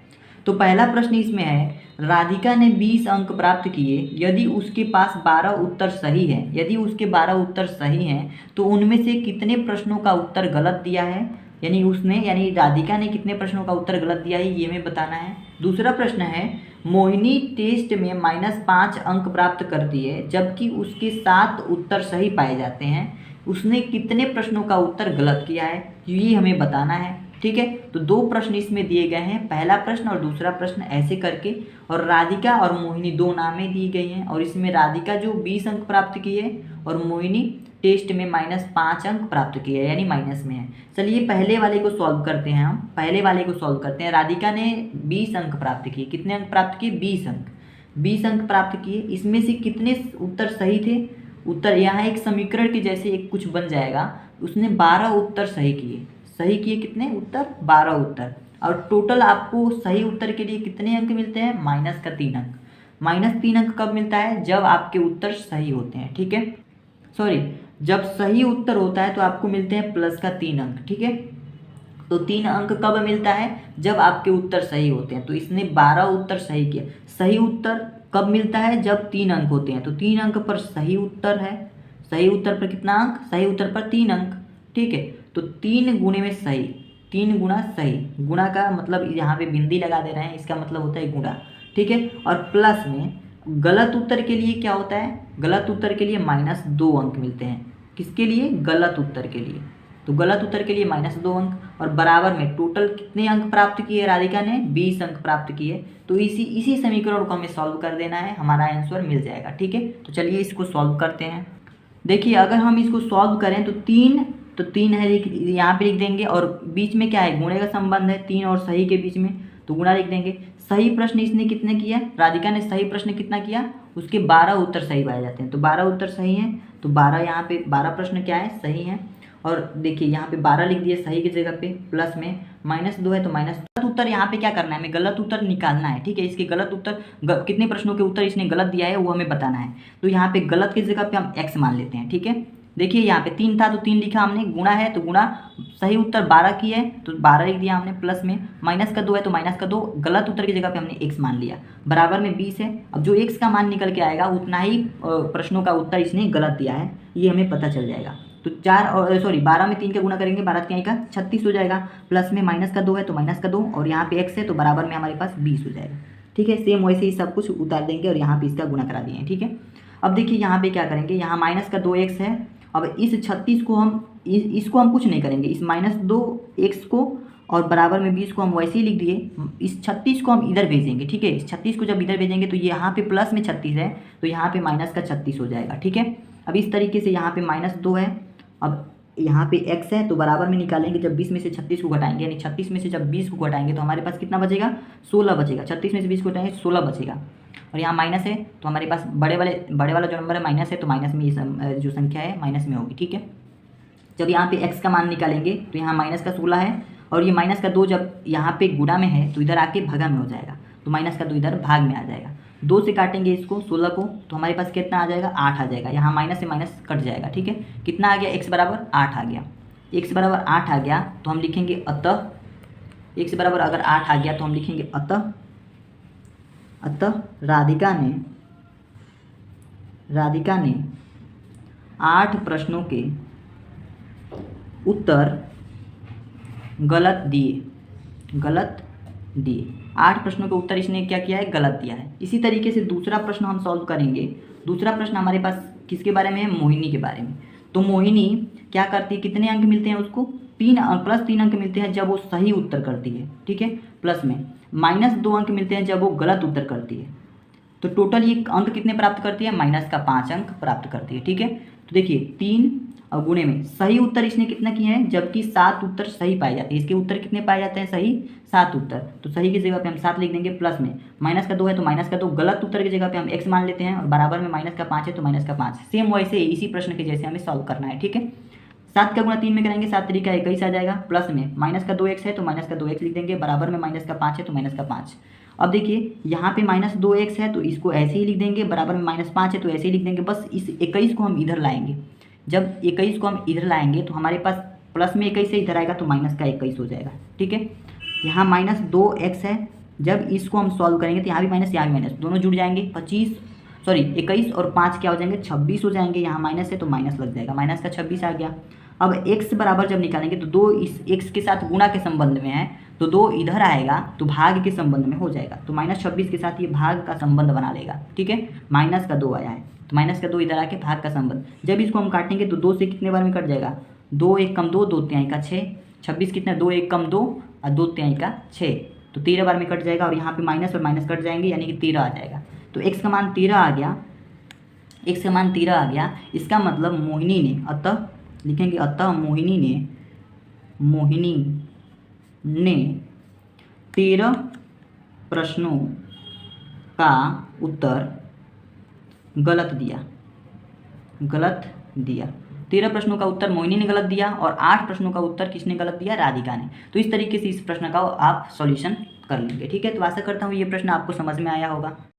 तो पहला प्रश्न इसमें है, राधिका ने 20 अंक प्राप्त किए यदि उसके पास 12 उत्तर सही है। यदि उसके 12 उत्तर सही हैं तो उनमें से कितने प्रश्नों का उत्तर गलत दिया है, यानी राधिका ने कितने प्रश्नों का उत्तर गलत दिया है, ये हमें बताना है। दूसरा प्रश्न है, मोहिनी टेस्ट में -5 अंक प्राप्त करती है जबकि उसके 7 उत्तर सही पाए जाते हैं, उसने कितने प्रश्नों का उत्तर गलत किया है, ये हमें बताना है, ठीक है। तो 2 प्रश्न इसमें दिए गए हैं, पहला प्रश्न और दूसरा प्रश्न ऐसे करके, और राधिका और मोहिनी 2 नामें दी गई हैं, और इसमें राधिका जो 20 अंक प्राप्त किए और मोहिनी टेस्ट में -5 अंक प्राप्त किए, यानी माइनस में है। चलिए पहले वाले को सॉल्व करते हैं, हम पहले वाले को सॉल्व करते हैं। राधिका ने 20 अंक प्राप्त किए, कितने अंक प्राप्त किए, 20 अंक प्राप्त किए। इसमें से कितने उत्तर सही थे, उत्तर यहाँ एक समीकरण के जैसे एक कुछ बन जाएगा। उसने 12 उत्तर सही किए कितने उत्तर, 12 उत्तर, और टोटल आपको सही उत्तर के लिए कितने अंक मिलते हैं, -3 अंक। -3 अंक कब मिलता है, जब आपके उत्तर सही होते हैं, ठीक है, सॉरी, जब सही उत्तर होता है तो आपको मिलते हैं +3 अंक, ठीक है। तो 3 अंक कब मिलता है, जब आपके उत्तर सही होते हैं। तो इसने 12 उत्तर सही किया। सही उत्तर कब मिलता है, जब 3 अंक होते हैं। तो 3 अंक पर सही उत्तर है, सही उत्तर पर कितना अंक, सही उत्तर पर 3 अंक, ठीक है। तो 3 गुणे में सही, 3 गुणा सही, गुणा का मतलब यहाँ पे बिंदी लगा दे रहे हैं, इसका मतलब होता है गुणा, ठीक है। और प्लस में गलत उत्तर के लिए क्या होता है, गलत उत्तर के लिए -2 अंक मिलते हैं। किसके लिए, गलत उत्तर के लिए। तो गलत उत्तर के लिए -2 अंक, और बराबर में टोटल कितने अंक प्राप्त किए राधिका ने, 20 अंक प्राप्त किए। तो इसी समीकरण को हमें सॉल्व कर देना है, हमारा आंसर मिल जाएगा, ठीक है। तो चलिए इसको सॉल्व करते हैं। देखिए अगर हम इसको सॉल्व करें तो 3 है, यहाँ पे लिख देंगे, और बीच में क्या है, गुणे का संबंध है 3 और सही के बीच में, तो गुणा लिख देंगे। सही प्रश्न इसने कितने किया, राधिका ने सही प्रश्न कितना किया, उसके 12 उत्तर सही पाए जाते हैं। तो 12 उत्तर सही हैं, तो 12 यहाँ पे 12 प्रश्न क्या है, सही हैं। और देखिए यहाँ पे 12 लिख दिए सही की जगह पे, प्लस में -2 है तो गलत उत्तर यहाँ पे क्या करना है, हमें गलत उत्तर निकालना है, ठीक है। इसके गलत उत्तर कितने प्रश्नों के उत्तर इसने गलत दिया है वो हमें बताना है। तो यहाँ पे गलत की जगह पे हम x मान लेते हैं, ठीक है। देखिए यहाँ पे 3 था तो 3 लिखा हमने, गुणा है तो गुणा सही उत्तर 12 की है तो 12 लिख दिया हमने प्लस में, माइनस का 2 है तो माइनस का 2, गलत उत्तर की जगह पे हमने x मान लिया, बराबर में 20 है। अब जो x का मान निकल के आएगा उतना ही प्रश्नों का उत्तर इसने गलत दिया है, ये हमें पता चल जाएगा। तो 12 में 3 का गुना करेंगे, 12 के का 36 हो जाएगा, प्लस में माइनस का 2 है तो माइनस का 2 और यहाँ पे x है तो बराबर में हमारे पास 20 हो जाएगा। ठीक है, सेम वैसे ही सब कुछ उतार देंगे और यहाँ पे इसका गुना करा दिए। ठीक है, अब देखिए यहाँ पे क्या करेंगे, यहाँ माइनस का 2x है। अब इस 36 को हम इसको हम कुछ नहीं करेंगे, इस -2x को और बराबर में 20 को हम वैसे ही लिख दिए। इस 36 को हम इधर भेजेंगे। ठीक है, इस 36 को जब इधर भेजेंगे तो ये यहाँ पे प्लस में 36 है तो यहाँ पे माइनस का 36 हो जाएगा। ठीक है, अब इस तरीके से यहाँ पे -2 है, अब यहाँ पे x है तो बराबर में निकालेंगे, जब 20 में से 36 को घटाएंगे यानी 36 में से जब 20 को घटाएंगे तो हमारे पास कितना बचेगा, 16 बचेगा। 36 में से 20 को घटाएंगे 16 बचेगा और यहाँ माइनस है तो हमारे पास बड़े वाला जो नंबर है माइनस है तो माइनस में ये जो संख्या है माइनस में होगी। ठीक है, जब यहाँ पे x का मान निकालेंगे तो यहाँ माइनस का 16 है और ये माइनस का 2 जब यहाँ पे गुणा में है तो इधर आके भागा में हो जाएगा, तो माइनस का 2 इधर भाग में आ जाएगा। 2 से काटेंगे इसको 16 को तो हमारे पास कितना आ जाएगा, 8 आ जाएगा। यहाँ माइनस से माइनस कट जाएगा। ठीक है, कितना आ गया, x बराबर 8 आ गया। x बराबर 8 आ गया तो हम लिखेंगे अतः, x बराबर अगर 8 आ गया तो हम लिखेंगे अतः राधिका ने 8 प्रश्नों के उत्तर गलत दिए। 8 प्रश्नों के उत्तर इसने क्या किया है, गलत दिया है। इसी तरीके से दूसरा प्रश्न हम सॉल्व करेंगे। दूसरा प्रश्न हमारे पास किसके बारे में है, मोहिनी के बारे में। तो मोहिनी क्या करती है, कितने अंक मिलते हैं उसको, +3 अंक मिलते हैं जब वो सही उत्तर करती है। ठीक है, प्लस में -2 अंक मिलते हैं जब वो गलत उत्तर करती है। तो टोटल ये अंक कितने प्राप्त करती है, -5 अंक प्राप्त करती है। ठीक है, तो देखिए 3 और गुणे में सही उत्तर इसने कितना किया है, जबकि 7 उत्तर सही पाए जाते हैं। इसके उत्तर कितने पाए जाते हैं, सही 7 उत्तर। तो सही की जगह पे हम 7 लिख देंगे, प्लस में माइनस का 2 है तो माइनस का 2, गलत उत्तर की जगह पे हम x मान लेते हैं और बराबर में -5 है तो -5। सेम वैसे इसी प्रश्न के जैसे हमें सॉल्व करना है। ठीक है, 7 का गुणा 3 में करेंगे, 7 तरीका 21 आ जाएगा, प्लस में -2x है तो -2x लिख देंगे, बराबर में -5 है तो -5। अब देखिए यहाँ पे -2x है तो इसको ऐसे ही लिख देंगे, बराबर में -5 है तो ऐसे ही लिख देंगे। बस इस 21 को हम इधर लाएंगे, जब 21 को हम इधर लाएंगे तो हमारे पास प्लस में 21 से इधर आएगा तो -21 हो जाएगा। ठीक है, यहाँ -2x है, जब इसको हम सॉल्व करेंगे तो यहाँ भी माइनस यहाँ भी माइनस, दोनों जुड़ जाएंगे। 21 और 5 क्या हो जाएंगे, 26 हो जाएंगे। यहाँ माइनस है तो माइनस लग जाएगा, माइनस का 26 आ गया। अब x बराबर जब निकालेंगे तो 2 इस x के साथ गुणा के संबंध में है तो 2 इधर आएगा तो भाग के संबंध में हो जाएगा, तो -26 के साथ ये भाग का संबंध बना लेगा। ठीक है, माइनस का 2 आया है तो माइनस का 2 इधर आके भाग का संबंध, जब इसको हम काटेंगे तो 2 से कितने बार में कट जाएगा, 2 1 कम 2, 2 तिहाई का 6, 26 कितना, 2 1 कम 2 और 2 तिहाई का 6, तो 13 बार में कट जाएगा और यहाँ पे माइनस और माइनस कट जाएंगे यानी कि 13 आ जाएगा। तो x का मान 13 आ गया, x का मान 13 आ गया। इसका मतलब मोहिनी ने, अतः लिखेंगे अतः मोहिनी ने 13 प्रश्नों का उत्तर गलत दिया। 13 प्रश्नों का उत्तर मोहिनी ने गलत दिया और 8 प्रश्नों का उत्तर किसने गलत दिया, राधिका ने। तो इस तरीके से इस प्रश्न का आप सॉल्यूशन कर लेंगे। ठीक है, तो आशा करता हूँ ये प्रश्न आपको समझ में आया होगा।